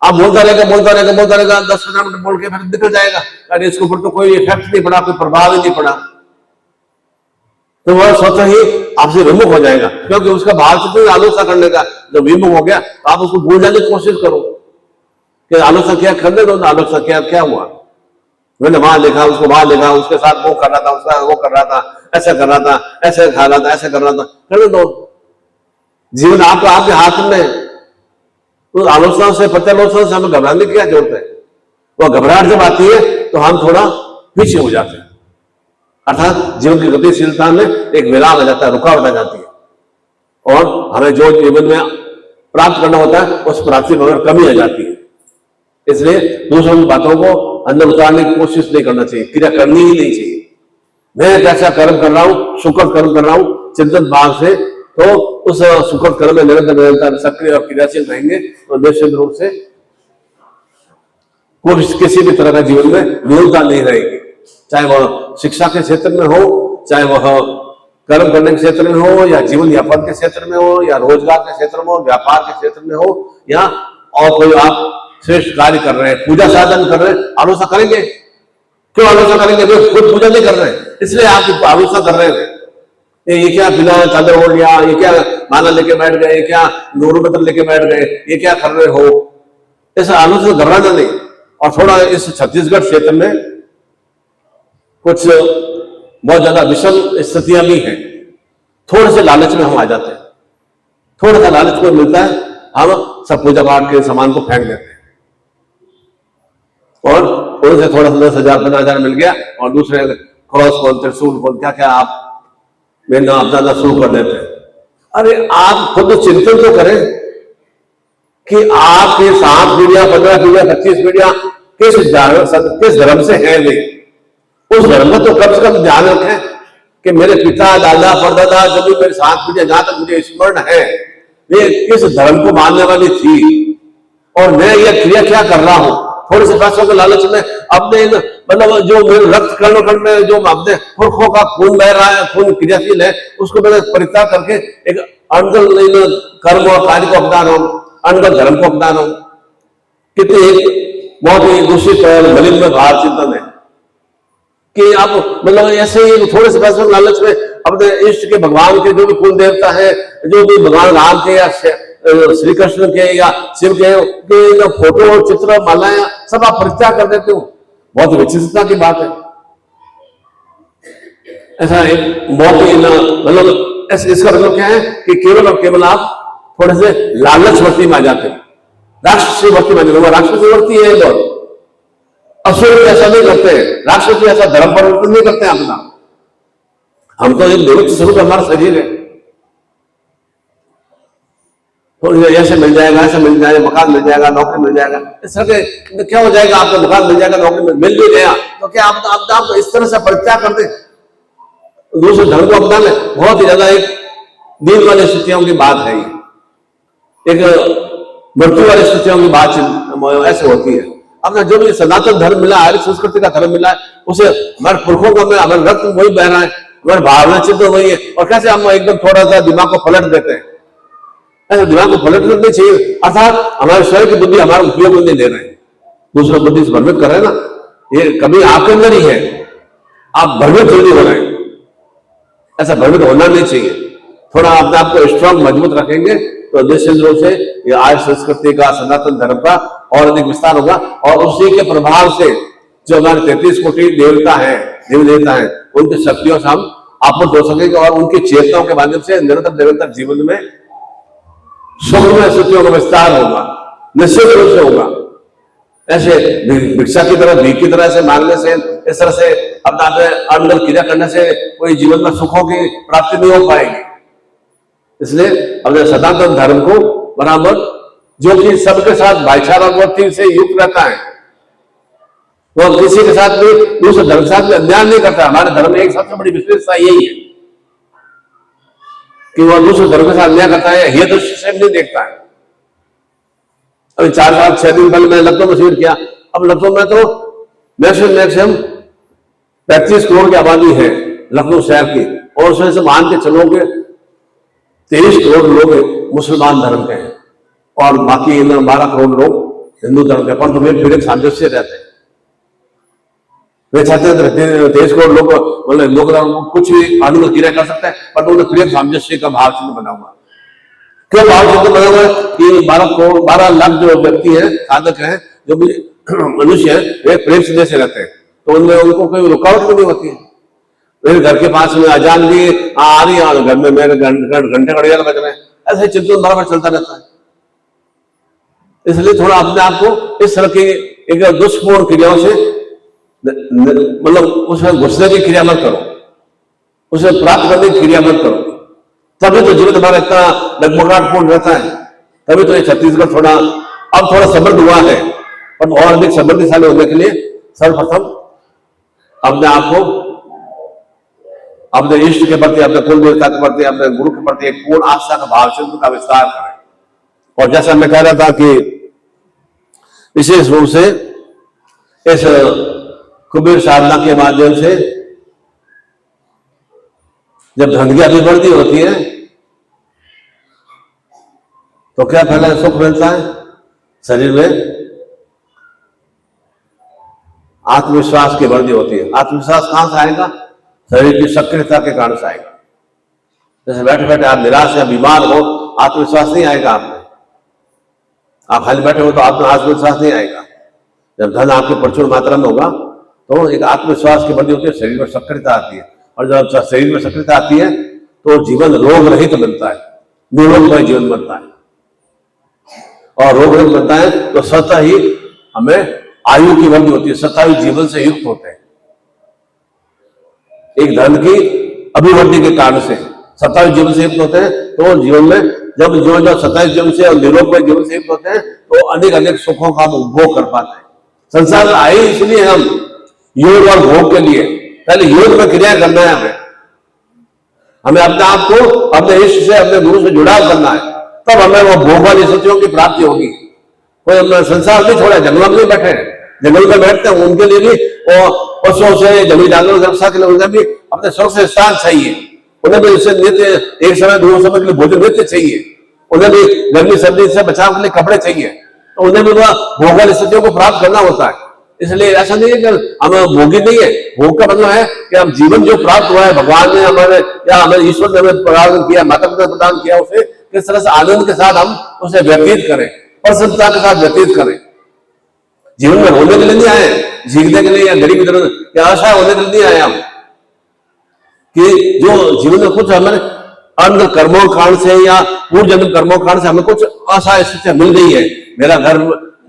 आप बोलता रहेगा 10-15 मिनट बोल के फिर निकल जाएगा, अरे इसके ऊपर तो कोई इफेक्ट नहीं पड़ा, कोई प्रभाव ही नहीं पड़ा, तो वह स्वतः ही आपसे विमुख हो जाएगा। क्योंकि उसका भाव चिंतन आलोचना करने का जब विमुख हो गया तो आप उसको भूल जाने की कोशिश करो कि आलोचना क्या करने दो, आलोचना क्या हुआ, मैंने वहां देखा, उसको वहां देखा, उसके साथ वो कर रहा था, उसका वो कर रहा था, ऐसा कर रहा था, ऐसे खा रहा था, ऐसे कर रहा था, करने दो। जीवन आपका आपके हाथ में, तो आलोचना से प्रत्यालोचना से हमें घबराने की क्या जरूरत है? वह घबराहट जब आती है तो हम थोड़ा पीछे हो जाते हैं, अर्थात जीवन की गतिशीलता में एक विराम आ जाता है, रुकावट आ जाती है, और हमें जो जीवन में प्राप्त करना होता है उस प्राप्ति में अगर कमी आ जाती है। इसलिए दूसरों की बातों को अंदर उतारने की कोशिश नहीं करना चाहिए, क्रिया करनी ही नहीं चाहिए। मैं कैसा कर्म कर रहा हूं, सुखद कर्म कर रहा हूं चिंतन भाव से, तो उस सुखद कर्म में निरंतर सक्रिय और क्रियाशील रहेंगे तो निश्चित रूप से कोई किसी भी तरह का जीवन में न्यूनता नहीं रहेगी। चाहे वह शिक्षा के क्षेत्र में हो, चाहे वह कर्म करने के क्षेत्र में हो, या जीवन यापन के क्षेत्र में हो, या रोजगार के क्षेत्र में हो, व्यापार के क्षेत्र में हो, या और कोई आप श्रेष्ठ कार्य कर रहे हैं, पूजा साधन कर रहे हैं, आलोचना करेंगे क्यों आलोचना करेंगे? वे खुद पूजा नहीं कर रहे हैं, इसलिए आप आलोचना कर रहे हैं। ये क्या बिना चादर ओढ़ लिया, ये क्या माला लेके बैठ गए, ये क्या नूर पत्र लेके बैठ गए, ये क्या कर रहे हो? ऐसा आलोचना करना नहीं। और थोड़ा इस छत्तीसगढ़ क्षेत्र में कुछ बहुत ज्यादा विषम स्थितियां भी हैं। थोड़े से लालच में हम आ जाते हैं, थोड़ा सा लालच को मिलता है, हम सब पूजा पाठ के सामान को फेंक देते हैं, और थोड़े से थोड़ा सा 10,000 15,000 मिल गया और दूसरे क्रॉस बोल, त्रिशूल बोल, क्या क्या आप मैंने अपना शुरू कर देते हैं। अरे आप खुद चिंतन तो करें कि आपके 7 पीढ़ियां, 15 पीढ़ियां, 25 पीढ़ियां किस धर्म से है वे। उस धर्म का तो कम से कम ध्यान रखें कि मेरे पिता, दादा, परदादा, जब भी मेरे 7 पीढ़ियां, जहां तक मुझे स्मरण है, वे किस धर्म को मानने वाली थी और मैं यह क्रिया क्या कर रहा हूं। थोड़े से पैसों के लालच में अपने मतलब जो मेरे रक्त कण में जो अपने पुरखों का खून बह रहा है, खून क्रियाशील है, उसको मैंने परित्याग करके एक अनगल कर्म और कार्य को अपना रहा हूं, अनगल धर्म को अपना रहा हूं। कितने एक बहुत ही दूषित और मलिन में भाव चिंतन है कि आप मतलब ऐसे ही थोड़े से पैसों के लालच में अपने इष्ट के, भगवान के जो भी कुल देवता है, जो भी भगवान राम के या श्री कृष्ण के या शिव के फोटो और चित्र, मालाएं सब आप परित्याग कर देते हो। बहुत विचित्रता की बात है। ऐसा एक बहुत ही मतलब इसका मतलब क्या है कि केवल और केवल आप थोड़े से लालच वृत्ति में आ जाते हो, राक्षसी वृत्ति में। राक्षसी वृत्ति है बहुत। असुर ऐसा नहीं करते, राक्षस ऐसा धर्म परिवर्तन नहीं करते अपना। हम तो एक निरुक्त स्वरूप हमारा शरीर है, तो ऐसे मिल जाएगा, ऐसे मिल जाएगा, मकान मिल जाएगा, नौकरी मिल जाएगा, इस तरह के क्या हो जाएगा? आपको मकान मिल जाएगा, नौकरी मिल भी गया तो क्या आप इस तरह से परित्याग कर दे, दूसरे धर्म को अपना ले? बहुत ही ज्यादा एक दीन वाली स्थितियों की बात है, एक मृत्यु वाली स्थितियों की बात ऐसे होती है। अपना जो भी सनातन धर्म मिला, आर्य संस्कृति का धर्म मिला है, उसे हमारे पुरखों का हमारे रक्त वही बह रहा है, हमारे भावना चिंतन वही है। और कैसे हम एकदम थोड़ा सा दिमाग को पलट देते हैं? ऐसे दिमाग को पलट नहीं चाहिए, अर्थात हमारे स्वयं की बुद्धि हमारा उपयोग नहीं ले रहे हैं, दूसरा बुद्धि से भ्रमित कर रहे हैं ना। ये कभी आपके अंदर ही है, आप भ्रमित जल्दी हो रहे हैं, ऐसा भ्रमित होना नहीं चाहिए। थोड़ा अपने आप को स्ट्रांग मजबूत रखेंगे तो निश्चित रूप से ये आर्य संस्कृति का, सनातन धर्म का और अधिक विस्तार होगा। और उसी के प्रभाव से जो हमारे 33 कोटि देवता है, देवी देवता है, उनकी शक्तियों से हम आपूर्त हो सकेंगे और उनकी चेतनाओं के माध्यम से निरंतर जीवन में सुखमय स्थितियों का विस्तार होगा, निश्चित रूप से होगा। ऐसे भिक्षा की तरह, भीख की तरह से मांगने से, इस तरह से अपना अनगल क्रिया करने से कोई जीवन में सुखों की प्राप्ति नहीं हो पाएगी। इसलिए अपने सनातन धर्म को बराबर, जो कि सबके साथ भाईचारा वृत्ति से युक्त रहता है, वो किसी के साथ भी, दूसरे धर्म के साथ भी अन्याय नहीं करता। हमारे धर्म में एक सबसे बड़ी विशेषता यही है कि वह दूसरे धर्म के साथ अन्याय करता है, यह दृष्टि से नहीं देखता है। अभी 4 साल 6 दिन पहले मैंने लखनऊ में शिविर किया। अब लखनऊ में तो मैक्सिमम 35 करोड़ की आबादी है लखनऊ शहर की, और उसमें से मान के चलो कि 23 करोड़ लोग मुसलमान धर्म के हैं और बाकी 12 करोड़ लोग हिंदू धर्म के, परंतु वे फिर एक सामंजस्य रहते हैं। वे चाहते हैं 23 करोड़ लोग मतलब लोग कुछ भी अनुकूल क्रिया कर सकते हैं, पर उन्हें प्रिय सामंजस्य का भाव चिन्ह बना हुआ। क्यों भाव चिन्ह बना हुआ है कि 12 लाख जो व्यक्ति है, साधक है, जो भी मनुष्य है, वे प्रेम स्नेह से रहते हैं, तो उनमें उनको कोई रुकावट भी नहीं होती है। मेरे घर के पास में अजान भी आ रही है, घर में मेरे घंटे घड़ियाल बज रहे हैं, ऐसे चिंतन बराबर चलता रहता है। इसलिए थोड़ा अपने आप को इस तरह की एक दुष्पूर्ण क्रियाओं से मतलब उसमें घुसने की क्रिया मत करो, उसे प्राप्त करने की क्रिया मत करो, तभी तो जीवन हमारा इतना डगमगाहटपूर्ण रहता है। तभी तो ये छत्तीसगढ़ थोड़ा समृद्ध हुआ है, पर और अधिक समृद्धिशाली होने के लिए सर्वप्रथम अपने आप को अपने इष्ट के प्रति, अपने कुल देवता के प्रति, अपने गुरु के प्रति एक पूर्ण आस्था का भाव चिंतन का विस्तार करें। और जैसा मैं कह रहा था कि विशेष रूप से इस कुबेर साधना के माध्यम से जब धन की अभिवृद्धि होती है तो क्या पहले सुख मिलता है शरीर में, आत्मविश्वास की वृद्धि होती है। आत्मविश्वास कहां से आएगा? शरीर की सक्रियता के कारण से आएगा। जैसे बैठे बैठे आप निराश या बीमार हो, आत्मविश्वास नहीं आएगा आप में। आप खाली बैठे हो तो आप में आत्मविश्वास नहीं आएगा। जब धन आपके प्रचुर मात्रा में होगा तो एक आत्मविश्वास की वृद्धि होती है, शरीर में सक्रियता आती है। और जब शरीर में सक्रियता आती है तो जीवन रोग रहित बनता है, निरोगमय जीवन बनता है। और रोग रहित बनता है तो स्वतः ही हमें आयु की वृद्धि होती है, सतायु जीवन से युक्त होते हैं। एक धन की अभिवृद्धि के कारण से सतायु जीवन से युक्त होते हैं। तो जीवन में जब जो सतायु जीवन से और निरोगमय जीवन से युक्त होते हैं तो अनेक अनेक सुखों का हम उपभोग कर पाते हैं। संसार में आए इसलिए हम योग और भोग के लिए। पहले योग में क्रिया करना है, हमें अपने आप को अपने इष्ट से, अपने गुरु से जुड़ाव करना है, तब हमें वो भोग वाली स्थितियों की प्राप्ति होगी। कोई हमने संसार नहीं छोड़ा, जंगलों में बैठे हैं, जंगल में बैठते हैं, उनके लिए भी वो पशुओं से, जंगली जानवरों की रक्षा के लिए उन्हें भी अपने सुरक्षित स्थान चाहिए। उन्हें भी इससे नित्य एक समय दो समय के लिए भोजन नित्य चाहिए। उन्हें भी गर्मी सर्दी से बचाव के लिए कपड़े चाहिए। तो उन्हें भी वह भोग वाली स्थितियों को प्राप्त करना होता है। इसलिए ऐसा नहीं है कि हम भोगी नहीं है। भोग का मतलब है कि हम जीवन जो प्राप्त हुआ है, भगवान ने हमारे या हमें ईश्वर ने हमें प्रदान किया, माता पिता प्रदान किया, उसे किस तरह से आनंद के साथ हम उसे व्यतीत करें, प्रसन्नता के साथ व्यतीत करें। जीवन में होने के लिए नहीं आए, जीतने के लिए या गरीबी या आशा होने के लिए नहीं आए हम। कि जो जीवन में कुछ हमें अन्य कर्मों कारण से या पूर्व जन्म कर्मों कारण से हमें कुछ आशा स्थितियां मिल गई है। मेरा घर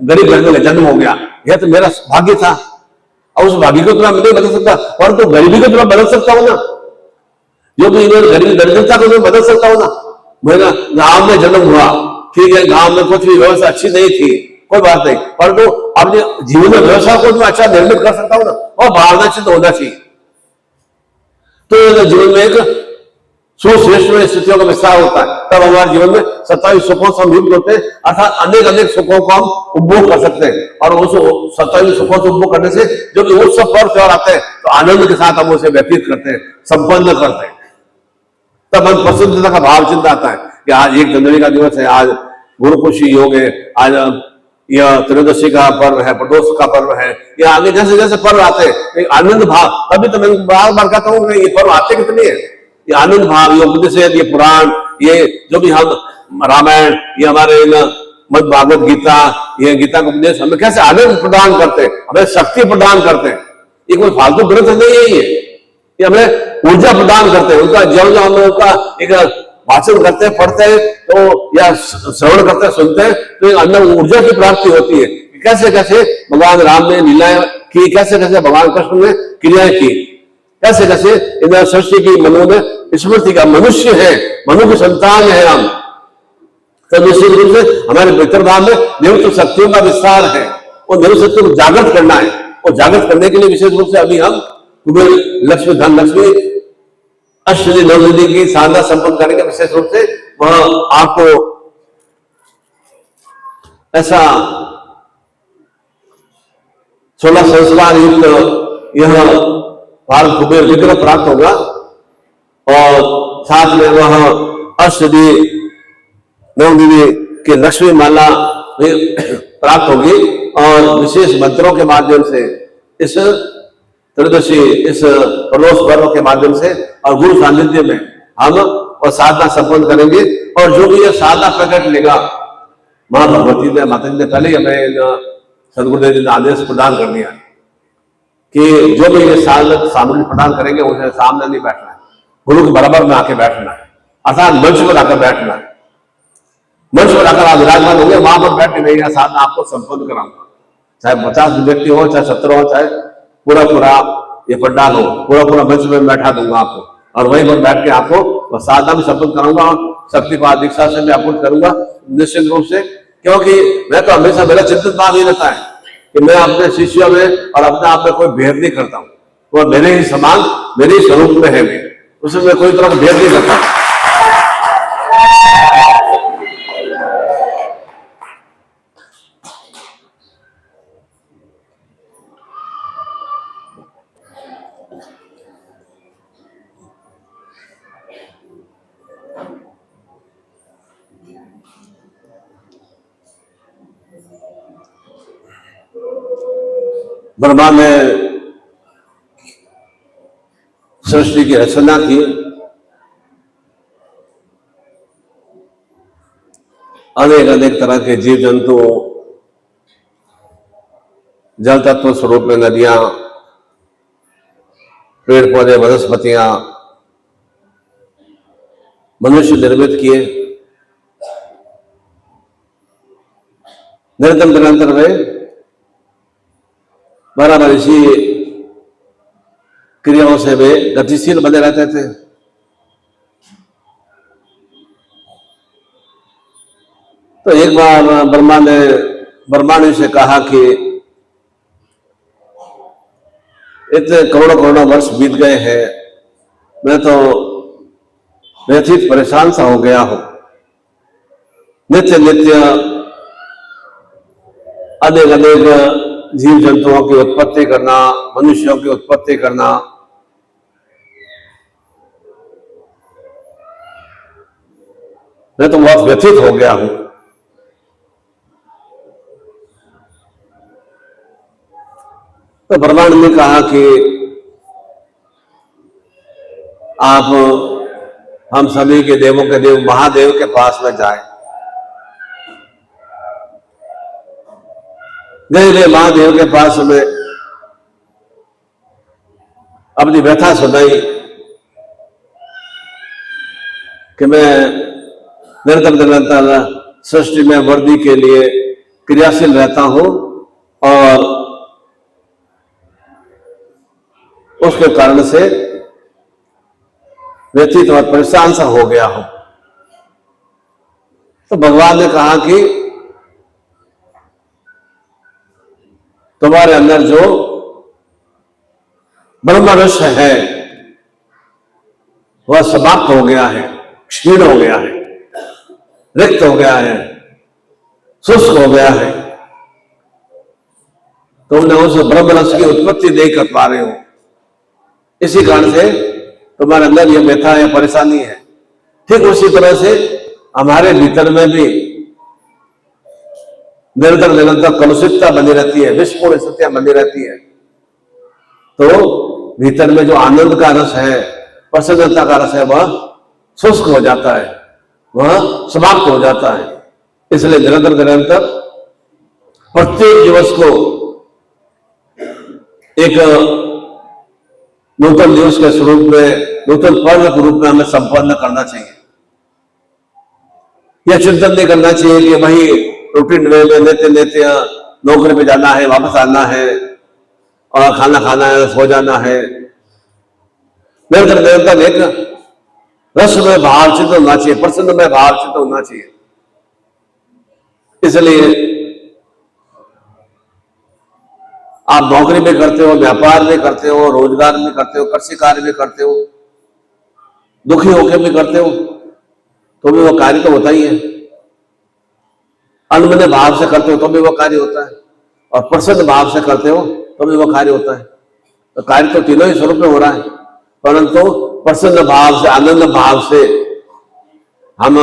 गरीब घर में जन्म हो गया, यह तो मेरा भाग्य था। और उस भाग्य को मैं नहीं बदल सकता, परंतु गरीबी को मैं बदल सकता हूं ना। जो भी गरीबी दरिद्रता को मैं बदल सकता हूं ना। मेरा गांव में जन्म हुआ, ठीक है, गांव में कुछ भी व्यवस्था अच्छी नहीं थी, कोई बात नहीं, परंतु अपने जीवन में व्यवस्था को मैं अच्छा निर्मित कर सकता हूं ना। और भावना चित्त होना चाहिए। तो जीवन में एक सुश्रेष्ठ में स्थितियों का विस्तार होता है। तब हमारे जीवन में 27 सुखों से हम युक्त होते हैं, अर्थात अनेक अनेक सुखों को हम उपभोग कर सकते हैं। और उस 27 सुखों से उपभोग करने से जब उत्सव पर्व त्योहार आते हैं तो आनंद के साथ हम उसे व्यतीत करते हैं, संपन्न करते हैं। तब हम प्रसन्नता का भाव चिंता आता है कि आज 1 जनवरी का दिवस है, आज गुरुपुषी योग है, आज यह त्रयोदशी का पर्व है, प्रदोष का पर्व है, या आगे जैसे जैसे पर्व आते हैं आनंद भाव। तभी तो मैं बार बार कहता हूँ ये पर्व आते कितने हैं, ये आनंद भाव, ये उपनिषद, ये पुराण, ये जो भी हम रामायण, ये हमारे मद भागवत गीता, ये गीता का उपदेश हमें कैसे आनंद प्रदान करते हैं, हमें शक्ति प्रदान करते हैं। ये कोई फालतू ग्रंथ नहीं है, ये हमें ऊर्जा प्रदान करते हैं। उनका जब हम उनका एक वाचन करते हैं, पढ़ते हैं तो या श्रवण करते हैं, सुनते हैं तो अंदर ऊर्जा की प्राप्ति होती है। कैसे कैसे भगवान राम ने लीलाएं की, कैसे कैसे भगवान कृष्ण ने क्रियाएं की, कैसे कैसे इधर सृष्टि की मनो में स्मृति का मनुष्य है, मनु की संतान है हम। तो निश्चित रूप से हमारे भीतर भाव में निरुक्त शक्तियों का विस्तार है और निरुक्त शक्तियों को जागृत करना है। और जागृत करने के लिए विशेष रूप से अभी हम कुबेर लक्ष्मी, धन लक्ष्मी, अष्टनिधि नवनिधि की साधना संपन्न करेंगे। विशेष रूप से वह आपको ऐसा 16 संस्कार युक्त यह भारत कुबेर विग्रह प्राप्त होगा और साथ में वह अष्टनिधि नवनिधि की लक्ष्मी माला प्राप्त होगी। और विशेष मंत्रों के माध्यम से इस त्रयोदशी, इस प्रदोष पर्व के माध्यम से और गुरु सानिध्य में हम और साधना संपन्न करेंगे। और जो भी यह साधना प्रकट लेगा, मां भगवती ने, माता जी ने पहले ही हमें सदगुरुदेव जी ने आदेश प्रदान कर दिया कि जो भी ये सामग्री प्रदान करेंगे उसे सामने नहीं बैठना है, गुरु के बराबर में आके बैठना है, अर्थात मंच पर आकर बैठना है। मंच पर आकर आप विराजमान होंगे, वहां पर बैठ के नहीं साधना आपको संपन्न कराऊंगा। चाहे 50 व्यक्ति हो, चाहे 17 हो, चाहे पूरा पूरा ये पंडाल हो, पूरा पूरा मंच में बैठा दूंगा आपको और वहीं पर बैठ के आपको साधना भी संपन्न कराऊंगा और शक्तिपात दीक्षा से भी आपूर्ति करूंगा निश्चित रूप से। क्योंकि मैं तो हमेशा मेरा चिंतित भाव ये रहता है कि मैं अपने शिष्यों में और अपने आप में कोई भेद नहीं करता हूँ। वो मेरे ही समान, मेरे ही स्वरूप में है, मैं उसमें मैं कोई तरह का भेद नहीं करता। ब्रह्मा ने सृष्टि की रचना की, अनेक अनेक तरह के जीव जंतु, जल तत्व स्वरूप में नदियां, पेड़ पौधे, वनस्पतियां मनुष्य निर्मित किए। निरंतर निरंतर वे बराबर इसी क्रियाओं से वे गतिशील बने रहते थे। तो एक बार ब्रह्मा ने ब्रह्मांड से कहा कि इतने करोड़ों करोड़ों वर्ष बीत गए हैं, मैं तो व्यथित परेशान सा हो गया हूं। नित्य नित्य अनेक अनेक जीव जंतुओं की उत्पत्ति करना, मनुष्यों की उत्पत्ति करना, मैं तो बहुत व्यथित हो गया हूं। तो ब्रह्मांड ने कहा कि आप हम सभी के देवों के देव महादेव के पास में जाएं। गए वे महादेव के पास में अपनी व्यथा सुनाई कि मैं निरंतर निरंतर सृष्टि में वृद्धि के लिए क्रियाशील रहता हूं और उसके कारण से व्यथित और परेशान सा हो गया हूं। तो भगवान ने कहा कि तुम्हारे अंदर जो ब्रह्म रस है वह समाप्त हो गया है, क्षीण हो गया है, रिक्त हो गया है, शुष्क हो गया है। तुमने उस ब्रह्म रस की उत्पत्ति नहीं कर पा रहे हो, इसी कारण से तुम्हारे अंदर यह व्यथा है, परेशानी है। ठीक उसी तरह से हमारे भीतर में भी निरंतर निरंतर कलुषितता बनी रहती है, विषपूर्ण स्थितियां बनी रहती है। तो भीतर में जो आनंद का रस है, प्रसन्नता का रस है, वह शुष्क हो जाता है, वह समाप्त हो जाता है। इसलिए निरंतर निरंतर प्रत्येक दिवस को एक नूतन दिवस के स्वरूप में, नूतन पर्व के रूप में हमें संपन्न करना चाहिए। यह चिंतन नहीं करना चाहिए कि वही रूटीन वे में नित्य नित्य नौकरी पे जाना है, वापस आना है और खाना खाना है, सो जाना है। निरंतर निरंतर एक रस में भाव चित्त होना चाहिए, प्रसन्न में भाव चित्त होना चाहिए। इसलिए आप नौकरी में करते हो, व्यापार में करते हो, रोजगार में करते हो, कृषि कार्य में करते हो, दुखी होकर भी करते हो, तो भी वो कार्य तो होता ही है। अनमने भाव से करते हो तो भी वो कार्य होता है, और प्रसन्न भाव से करते हो तो भी वो कार्य होता है। तो कार्य तो तीनों ही स्वरूप में हो रहा है, परंतु प्रसन्न भाव से, आनंद भाव से हम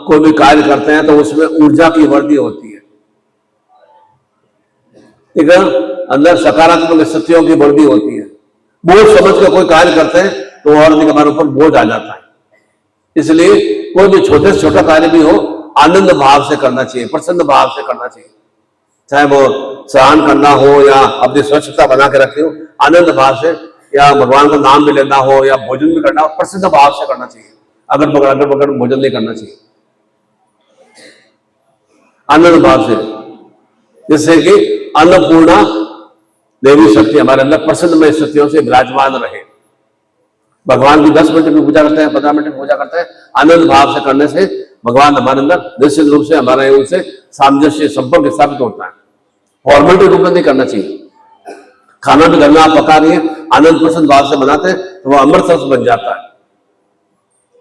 कोई भी कार्य करते हैं तो उसमें ऊर्जा की वृद्धि होती है, ठीक है, अंदर सकारात्मक स्थितियों की वृद्धि होती है। बोझ समझ कर कोई कार्य करते हैं तो और अधिक हमारे ऊपर बोझ आ जाता है। इसलिए कोई भी छोटे से छोटा कार्य भी हो, आनंद भाव से करना चाहिए, प्रसन्न भाव से करना चाहिए। चाहे वो स्नान करना हो या अपनी स्वच्छता बना के रखनी हो, आनंद भाव से, या भगवान का नाम भी लेना हो या भोजन भी करना हो, प्रसन्न भाव से करना चाहिए। अगर बगैर भोजन नहीं करना चाहिए, आनंद भाव से, जिससे कि अन्नपूर्णा देवी शक्ति हमारे अंदर प्रसन्नमय स्थितियों से विराजमान रहे। भगवान की 10 मिनट की पूजा करते हैं, 15 मिनट की पूजा करते हैं, आनंद भाव से करने से भगवान हमारे अंदर निश्चित रूप से हमारे उनसे सामंजस्य संपर्क स्थापित होता है। फॉर्मेलिटी रूप में नहीं करना चाहिए। खाना भी घर में आप पका रही है, आनंद प्रसन्न भाव से बनाते हैं तो वह अमृत रस बन जाता है।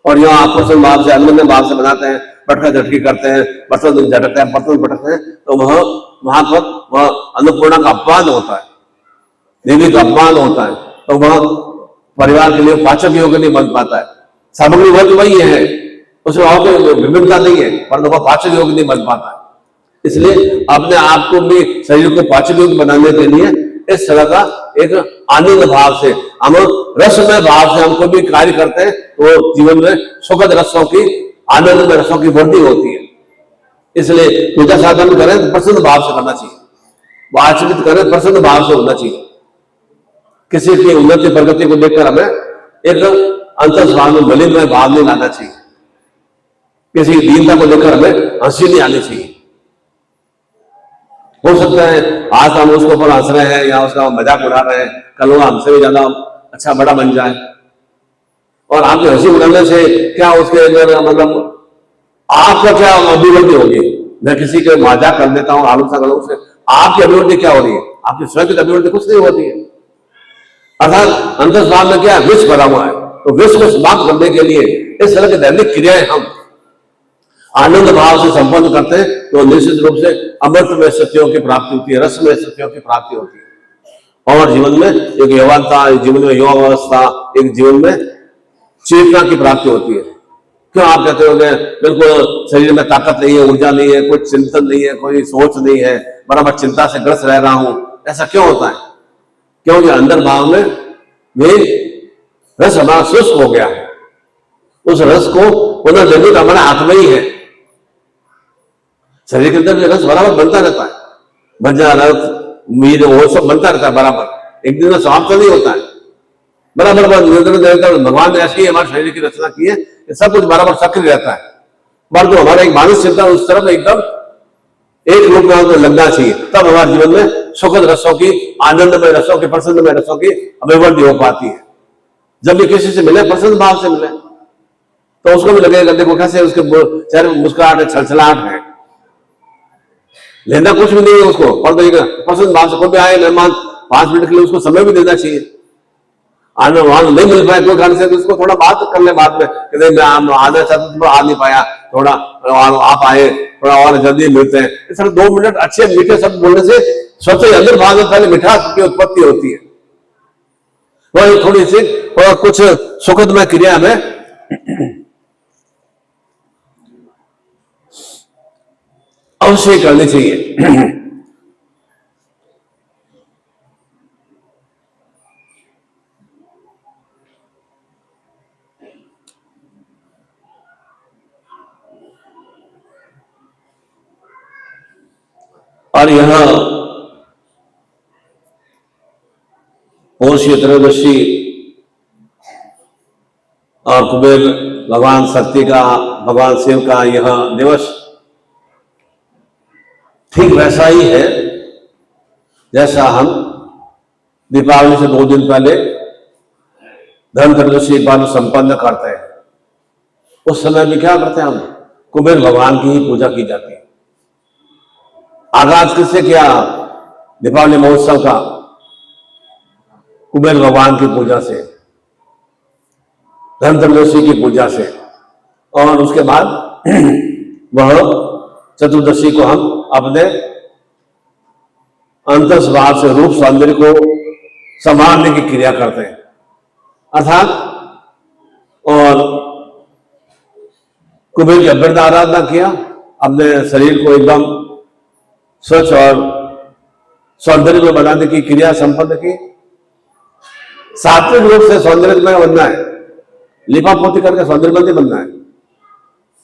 और यहाँ आप प्रसन्न भाव से, आनंद भाव से बनाते हैं, पटका झटकी करते हैं, बर्तन झटकते हैं, बर्तन पटकते हैं, तो वहां पर वह अन्नपूर्णा का अपमान होता है, देवी का अपमान होता है। तो वह परिवार के लिए पाचक योग्य नहीं बन पाता है। सामग्री वही है, उसमें और कोई विभिन्नता नहीं है, परंतु वह पाचक योग्य नहीं बन पाता है। इसलिए अपने आप को भी, शरीर को पाचक योग्य बनाने के लिए इस तरह का एक आनंद भाव से हम रसमय भाव से हम कोई भी कार्य करते हैं तो जीवन में सुखद रसों की, आनंद में रसों की वृद्धि होती है। इसलिए पूजा साधन करें तो प्रसन्न भाव से करना चाहिए, वो आचरित करें प्रसन्न भाव से होना चाहिए। किसी की उन्नति प्रगति को देखकर हमें एक अंतर्भाव में मलिन भाव नहीं लाना चाहिए, किसी की दीनता को देखकर हमें हंसी नहीं आनी चाहिए। हो सकता है आज हम उसके ऊपर हंस रहे हैं या उसका मजाक उड़ा रहे हैं, कल वो हमसे भी ज्यादा अच्छा बड़ा बन जाए, और आपकी हंसी उड़ाने से क्या उसके अंदर मतलब आपका क्या अभिवृद्धि होगी। मैं किसी के मजाक कर देता हूँ, आलोचना कर उससे आपकी अभिवृद्धि क्या हो रही है? आपकी स्वयं की अभिवृद्धि कुछ नहीं होती है। अर्थात अंतर्भाव में क्या विष भरा हुआ है, तो विष को समाप्त करने के लिए इस तरह की दैनिक क्रियाएं हम आनंद भाव से संपन्न करते हैं तो निश्चित रूप से अमृतमय सत्यों की प्राप्ति होती है, रसमय सत्यों की प्राप्ति होती है, और जीवन में एक यौवनता, जीवन में युवा अवस्था, एक जीवन में चेतना की प्राप्ति होती है। क्यों आप कहते हो बिल्कुल शरीर में ताकत नहीं है, ऊर्जा नहीं है, कोई चिंतन नहीं है, कोई सोच नहीं है, बराबर चिंता से ग्रस्त रह रहा हूं, ऐसा क्यों होता है? क्योंकि अंदर भाव में वे रस हमारा शुष्क हो गया है, उस रस को पुनर्जनित हमारा आत्मा ही है। शरीर के अंदर रस बराबर बनता रहता है, भजा रस मीर वो सब बनता रहता है बराबर, एक दिन में समाप्त नहीं होता है, बराबर भगवान ने ऐसी हमारे शरीर की रचना की है कि सब कुछ बराबर सक्रिय रहता है। पर जो हमारा एक मानसिक चिंता उस तरफ एकदम एक रूप में लगना चाहिए, तब हमारे जीवन में सुखद रसों की, आनंदमय रसों की, प्रसन्नमय रसों की अभिवृद्धि हो पाती है। जब भी किसी से मिले प्रसन्न भाव से मिले तो उसको भी लगेगा देखो कैसे उसके चेहरे में मुस्कुराहट है, छलछलाहट है, लेना कुछ भी नहीं है उसको, और प्रसन्न भाव से कोई भी आए मेहमान 5 मिनट के लिए उसको समय भी देना चाहिए। आने वहां नहीं मिल पाए कोई कारण से तो उसको थोड़ा बात कर ले बाद में कि नहीं मैं आना चाहता था, आ नहीं पाया, थोड़ा आप आए, थोड़ा और जल्दी मिलते हैं। इस तरह 2 मिनट अच्छे मीठे शब्द बोलने से स्वतः अंदर भाव में पहले मिठास की उत्पत्ति होती है। वह थोड़ी सी और कुछ सुखदमय क्रिया में अवश्य करनी चाहिए। और यह पौष त्रयोदशी और कुबेर भगवान शक्ति का, भगवान शिव का यह दिवस ठीक वैसा ही है जैसा हम दीपावली से 2 दिन पहले धनत्रयोदशी पर्व संपन्न करते हैं। उस समय भी क्या करते हैं हम? कुबेर भगवान की ही पूजा की जाती है। आगाज किससे किया? दीपावली महोत्सव का कुबेर भगवान की पूजा से, धनत्रयोदशी की पूजा से, और उसके बाद वह चतुर्दशी को हम अपने अंतस्भाव से रूप सौंदर्य को संभालने की क्रिया करते हैं, अर्थात और कुबेर की अभ्यर्थ आराधना किया, अपने शरीर को एकदम स्वच्छ और सौंदर्य में बनाने की क्रिया संपन्न की। सात्विक रूप से सौंदर्य में बनना है, लिपा पोती करके सौंदर्य नहीं बनना है।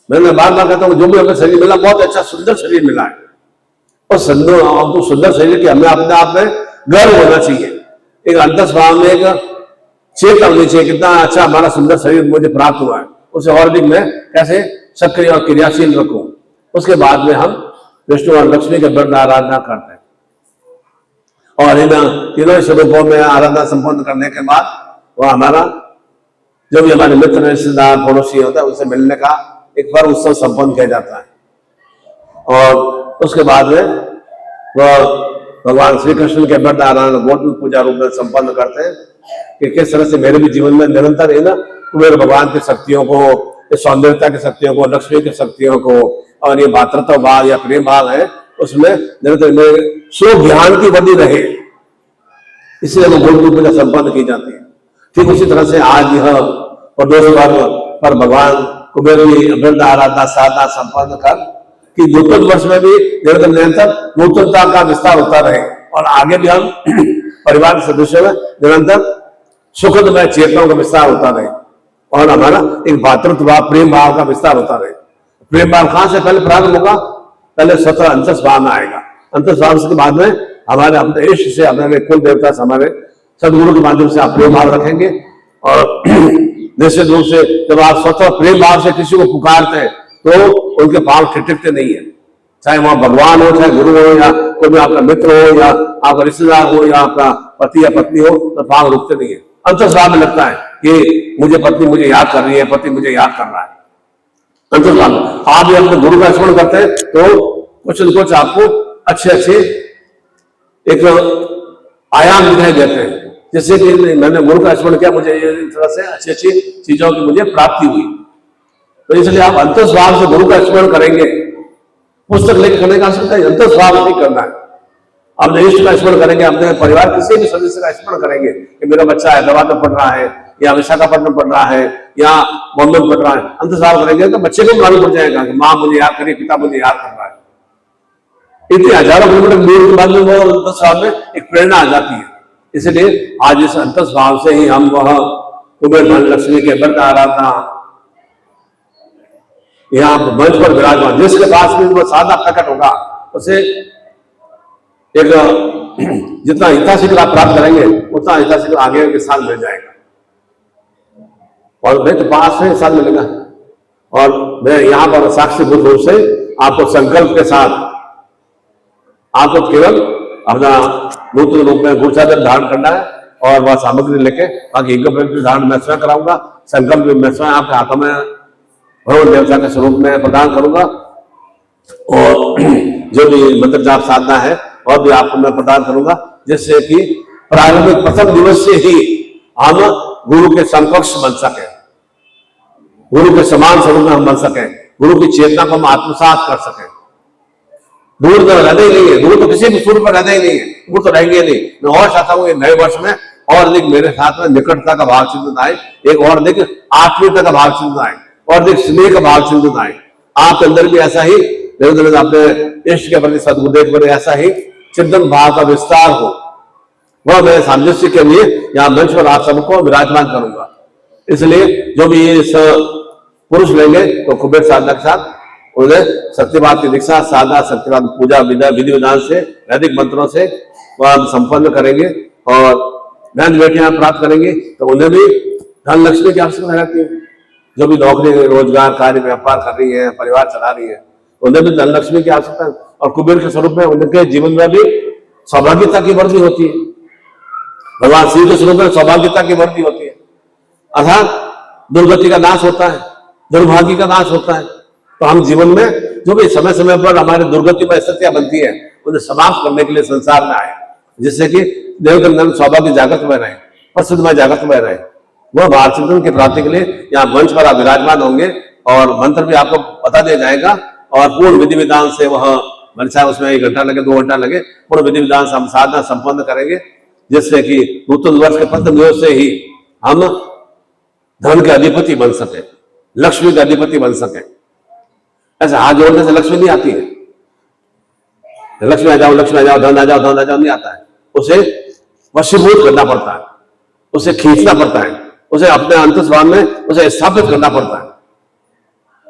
मैंने बार बार कहता हूं जो भी हमें शरीर मिला बहुत अच्छा सुंदर शरीर मिला है, और सुंदर शरीर की हमें अपने आप में गर्व होना चाहिए, एक अंतस्भाव में एक चेतना होनी चाहिए कितना अच्छा हमारा सुंदर शरीर मुझे प्राप्त हुआ है, उसे और भी मैं कैसे सक्रिय और क्रियाशील रखूं। उसके बाद में हम विष्णु और लक्ष्मी के व्रत आराधना करते हैं, और इन तीनों स्वरूपों में आराधना संपन्न करने के बाद वह हमारा जो भी हमारे मित्र रिश्तेदार पड़ोसी होता है उनसे मिलने का एक पर्व उत्सव संपन्न किया जाता है। और उसके बाद में वह भगवान श्री कृष्ण के व्रत आराधना गौतम पूजा रूप में संपन्न करते हैं कि किस तरह से मेरे भी जीवन में निरंतर इन कुबेर भगवान की शक्तियों को, इस सौंदर्यता की शक्तियों को, लक्ष्मी की शक्तियों को, और ये भातृत्व भाव या प्रेम भाव है उसमें निरंतर मेरे शुभ ज्ञान की वृद्धि रहे, इसलिए वो गौतम पूजा संपन्न की जाती है। ठीक उसी तरह से आज यह प्रदोष पर्व पर भगवान कुबेर की अभ्यर्थ आराधना साधना संपन्न कर कि नूतन वर्ष में भी निरंतर नूतनता का विस्तार होता रहे, और आगे भी हम परिवार के सदस्यों में निरंतर सुखदमय चेतनाओं का विस्तार होता रहे और हमारा एक भातृत्व भाव, प्रेम भाव का विस्तार होता रहे। प्रेम भाव कहां से पहले प्रारंभ होगा? पहले स्वतः अंतस्भाव में आएगा। अंतस्भाव के बाद में हमारे अपने इष्ट से, हमारे कुल देवता से, हमारे सदगुरु के माध्यम से आप प्रेम भाव रखेंगे। और निश्चित रूप से जब आप स्वतः प्रेम भाव से किसी को पुकारते हैं तो उनके पांव ठिठकते नहीं है, चाहे वहां भगवान हो, चाहे गुरु हो, या कोई भी आपका मित्र हो, या आपका रिश्तेदार हो, या आपका पति या पत्नी हो, तो पांव रुकते नहीं है। अंतस्भाव में लगता है कि मुझे पत्नी मुझे याद कर रही है, पति मुझे याद कर रहा है। अंतस्भाव आप भी अपने गुरु का स्मरण करते हैं तो कुछ न कुछ आपको अच्छे अच्छे एक आयाम दिखाई देते हैं। जैसे कि मैंने गुरु का स्मरण किया, मुझे इस तरह से अच्छी अच्छी चीजों की मुझे प्राप्ति हुई। तो इसलिए आप अंतस्भाव से गुरु का स्मरण करेंगे। पुस्तक लेकर करने का आवश्यकता है, अंतस्भाव नहीं करना है। अपने इष्ट का स्मरण करेंगे, अपने परिवार किसी भी सदस्य का स्मरण करेंगे कि मेरा बच्चा हैदराबाद में पढ़ रहा है, या विशाखापट्टनम पढ़ रहा है, या बॉम्बे में पढ़ रहा है। अंतस्भाव करेंगे तो बच्चे को मालूम पड़ जाएगा कि माँ मुझे याद करिए, पिता मुझे याद कर रहा है। इतने हजारों किलोमीटर दूर के बाद में वो अंतस्भाव में एक प्रेरणा आ जाती है। इसलिए आज इस अंतस्भाव से ही हम वह कुबेर धन लक्ष्मी के व्रत आराधना यहाँ मंच पर विराजमान, जिसके पास भी वो सादा प्रकट होगा उसे एक जितना हिताशील आप प्राप्त करेंगे उतना हिताशील आगे के साथ मिल जाएगा। और मैं तो पास में साथ मिलेगा। और मैं यहाँ पर साक्षीभूत रूप से आपको संकल्प के साथ आपको केवल अपना नूतन रूप में गुरचादर धारण करना है और वह सामग्री लेके बाकी यज्ञ धारण मैं स्वयं कराऊंगा। संकल्प मैं स्वयं आपके हाथों में भगवान देवता के स्वरूप में प्रदान करूंगा और जो भी मंत्र जाप साधना है और भी आपको मैं प्रदान करूंगा, जिससे कि प्रारंभिक प्रथम दिवस से ही हम गुरु के समकक्ष बन सके, गुरु के समान स्वरूप में हम बन सके, गुरु की चेतना को हम आत्मसात कर सके। दूर तो रहते ही नहीं है, दूर तो किसी भी सूर्य पर रहते ही नहीं है, दूर तो रहेंगे नहीं। मैं और चाहता हूँ नए वर्ष में और अधिक मेरे साथ में निकटता का भाव चिंतन आए, एक और अधिक आत्मीयता का भाव चिंतन आए, और अधिक स्नेह का भाव चिंतन आए। आपके अंदर भी ऐसा ही अपने इष्ट के प्रति सदगुरुदेव पर ऐसा ही चिंतन भाव का विस्तार हो, वह मैं सामंजस्य के लिए यहाँ मंच पर आप सबको विराजमान करूंगा। इसलिए जो भी इस पुरुष लेंगे तो कुबेर साधना के साथ उन्हें सत्यवाद की दीक्षा, साधा सत्यवाद पूजा विधि विधान से, वैदिक मंत्रों से वह हम संपन्न करेंगे और धन बेटियां प्राप्त करेंगे। तो उन्हें भी धन लक्ष्मी की आवश्यकता रहती है। जो भी नौकरी, रोजगार, कार्य, व्यापार कर रही है, परिवार चला रही है, उन्हें भी धन लक्ष्मी की आवश्यकता है। और कुबेर के स्वरूप में उनके जीवन में भी सौभाग्यता की वृद्धि होती है। भगवान शिव के स्वरूप में सौभाग्यता की वृद्धि होती है, अर्थात दुर्गति का नाश होता है, दुर्भाग्य का नाश होता है। तो हम जीवन में जो भी समय समय पर हमारे दुर्गति में स्थितियां बनती है उन्हें समाप्त करने के लिए संसार में आए, जिससे कि देवगंधन सौभाग्य जागृत में रहे, प्रसिद्ध में जागृत में रहे। वह भाव चिंतन की प्राप्ति के लिए यहाँ मंच पर आप विराजमान होंगे और मंत्र भी आपको बता दिया जाएगा और पूर्ण विधि विधान से वह चाहे उसमें 1 घंटा लगे 2 घंटा लगे, पूर्ण विधि विधान से हम साधना संपन्न करेंगे, जिससे कि नूतन वर्ष के प्रथम दिवस से ही हम धन के अधिपति बन सके, लक्ष्मी के अधिपति बन सके। ऐसे हाथ जोड़ने से लक्ष्मी नहीं आती है, लक्ष्मी आ जाओ, लक्ष्मी आ जाओ, धन आ जाओ, धन आ जाओ नहीं आता है। उसे वशीभूत करना पड़ता है, उसे खींचना पड़ता है, उसे अपने अंतस्भाव में उसे स्थापित करना पड़ता है।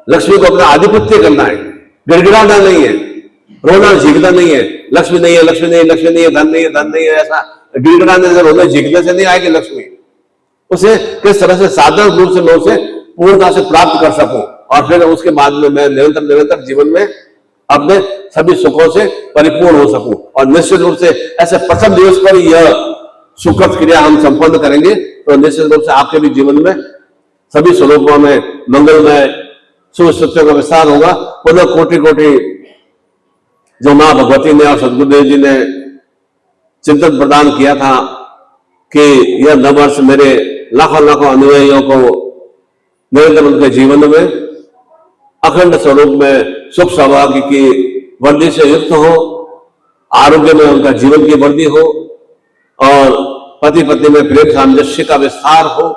लक्ष्मी को अपना आधिपत्य करना है, गिड़गिड़ाना नहीं है, रोना झीकना नहीं है। लक्ष्मी नहीं है, लक्ष्मी नहीं है, लक्ष्मी नहीं है, धन नहीं है, धन नहीं है, ऐसा गिड़गिड़ाने से, रोने झीकने से नहीं आएगी लक्ष्मी। उसे किस तरह से साधारण रूप से मैं उसे पूर्णता से प्राप्त कर सकूं और फिर उसके बाद में मैं निरंतर जीवन में अपने सभी सुखों से परिपूर्ण हो सकूं। और निश्चित रूप से ऐसे प्रथम दिवस पर यह सुखद क्रिया हम संपन्न करेंगे तो निश्चित रूप से आपके भी जीवन में सभी स्वरूपों में मंगलमय सुख सत्यों का विस्तार होगा। पुनः कोटि कोटि जो मां भगवती ने और सदगुरुदेव जी ने चिंतन प्रदान किया था कि यह नववर्ष मेरे लाखों लाखों अनुयायियों को निरंतर उनके जीवन में अखंड स्वरूप में सुख सौभाग्य की वृद्धि से युक्त हो, आरोग्य में उनका जीवन की वृद्धि हो और पति पत्नी में प्रेम सामंजस्य का विस्तार हो,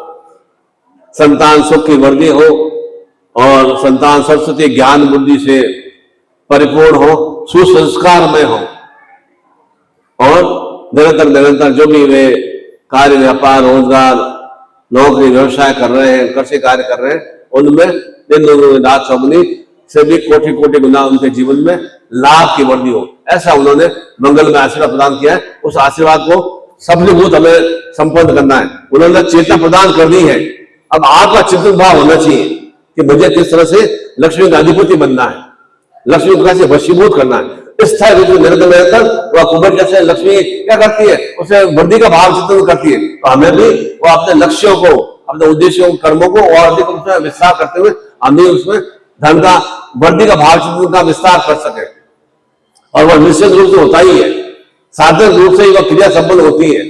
संतान सुख की वृद्धि हो और संतान सरस्वती ज्ञान बुद्धि से परिपूर्ण हो, सुसंस्कार में हो और निरंतर निरंतर जो भी वे कार्य, व्यापार, रोजगार, नौकरी, व्यवसाय कर रहे हैं, कृषि कार्य कर रहे हैं, उनमें दिन दुगनी रात चौगुनी से भी कोटि कोटि गुना उनके जीवन में लाभ की वृद्धि हो, ऐसा उन्होंने मंगल में आशीर्वाद प्रदान किया है। उस आशीर्वाद को सफलीभूत हमें संपन्न करना है। उन्होंने चेतना प्रदान कर दी है। अब आपका चिंतन भाव होना चाहिए कि मुझे किस तरह से लक्ष्मी का अधिपति बनना है, लक्ष्मी को कैसे वशीभूत करना है। स्थायी रूप से निरंतर निरंतर वह कुबेर जैसे लक्ष्मी क्या करती है, उसे वृद्धि का भाव चिंतन करती है। तो हमें भी वो अपने लक्ष्यों को, अपने उद्देश्यों, कर्मों को और अधिक रूप से विस्तार करते हुए हम भी उसमें धन का, वृद्धि का भाव चिंतन का विस्तार कर सके। और वह निश्चित रूप से होता ही है, साधन रूप से ही वह क्रिया संपन्न होती है।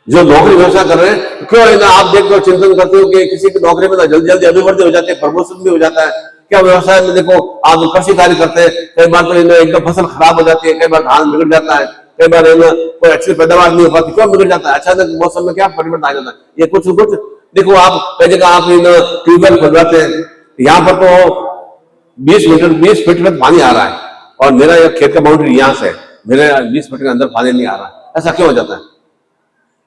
जो नौकरी व्यवसाय कर रहे हैं, क्यों है ना, आप देखते हो, चिंतन करते हो कि किसी की नौकरी में ना जल्दी जल्दी अभिवृद्धि हो जाती है, प्रमोशन भी हो जाता है। क्या व्यवसाय में देखो, आप कृषि कार्य करते हैं, कई बार तो इन्हें एकदम फसल खराब हो जाती है, कई बार धान बिगड़ जाता है, कई बार इन्हें कोई अच्छी पैदावार नहीं हो पाती। क्यों बिगड़ जाता है? अचानक मौसम में क्या परिवर्तन आ जाता है। ये कुछ देखो, आप कई जगह आप ट्यूबवेल खुलवाते हैं, यहाँ पर तो 20 फीट में पानी आ रहा है और मेरा यह खेत का बाउंड्री यहाँ से, मेरे 20 फीट के अंदर पानी नहीं आ रहा है। ऐसा क्यों हो जाता है?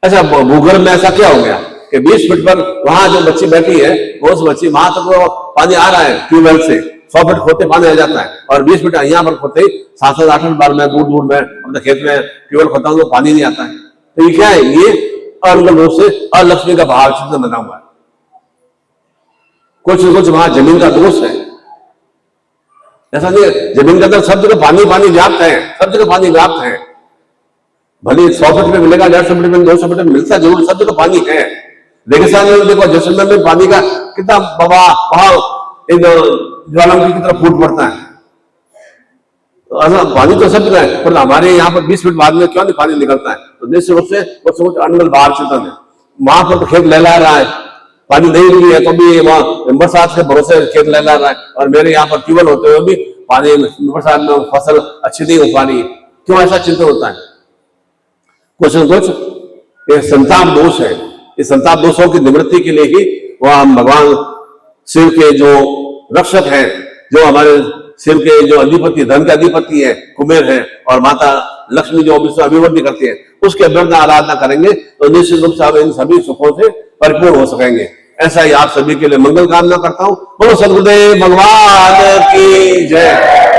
ऐसा भूगर्भ में ऐसा क्या हो गया कि 20 फीट पर वहां जो बच्ची बैठी है, वो उस बच्ची वहां तक तो पानी आ रहा है ट्यूबवेल से, 100 फीट खोदते पानी आ जाता है, और 20 फीट यहाँ पर खोदते ही 7-8 बार मैं दूर दूर में अपने खेत में ट्यूबवेल खोदता हूँ तो पानी नहीं आता है। तो ये क्या है? ये अनुकूल रूप से अलक्ष्मी का भाव चिंतन बना हुआ है। कुछ न कुछ वहां जमीन का दोष है। ऐसा नहीं है जमीन के अंदर सब जगह पानी पानी व्याप्त है, सब जगह पानी व्याप्त है। भले 100 फीट में मिलेगा, 150 फीट में, 200 फीट में मिलता जरूर, सब जगह पानी है। रेगिस्तान में देखो, जैसलमेर में पानी का कितना बहाव ज्वालामुखी की तरफ फूट पड़ता है। तो पानी तो सब जगह है, पर हमारे यहाँ पर 20 फीट बाद में क्यों नहीं पानी निकलता है? तो निश्चित रूप से वो सोच अनुकूल भाव चिंतन है। वहां पर तो खेत लहला रहा है, पानी नहीं मिली है तो भी वहां बरसात के भरोसे खेत लहला रहा है, और मेरे यहाँ पर ट्यूबवेल होते हुए भी पानी, बरसात में फसल अच्छी नहीं हो पा रही है। क्यों ऐसा चिंतन होता है? कुछ न कुछ ये संताप दोष है। इस संताप दोषों की निवृत्ति के लिए ही वह हम भगवान शिव के जो रक्षक हैं, जो हमारे शिव के जो अधिपति, धन के अधिपति है, कुबेर है, और माता लक्ष्मी जो विश्व अभिवृद्धि करती है, उसके अभ्यर्थना आराधना करेंगे तो निश्चित रूप से हम इन सभी सुखों से परिपूर्ण हो सकेंगे। ऐसा ही आप सभी के लिए मंगल कामना करता हूं। बोलो सद्गुरुदेव भगवान की जय।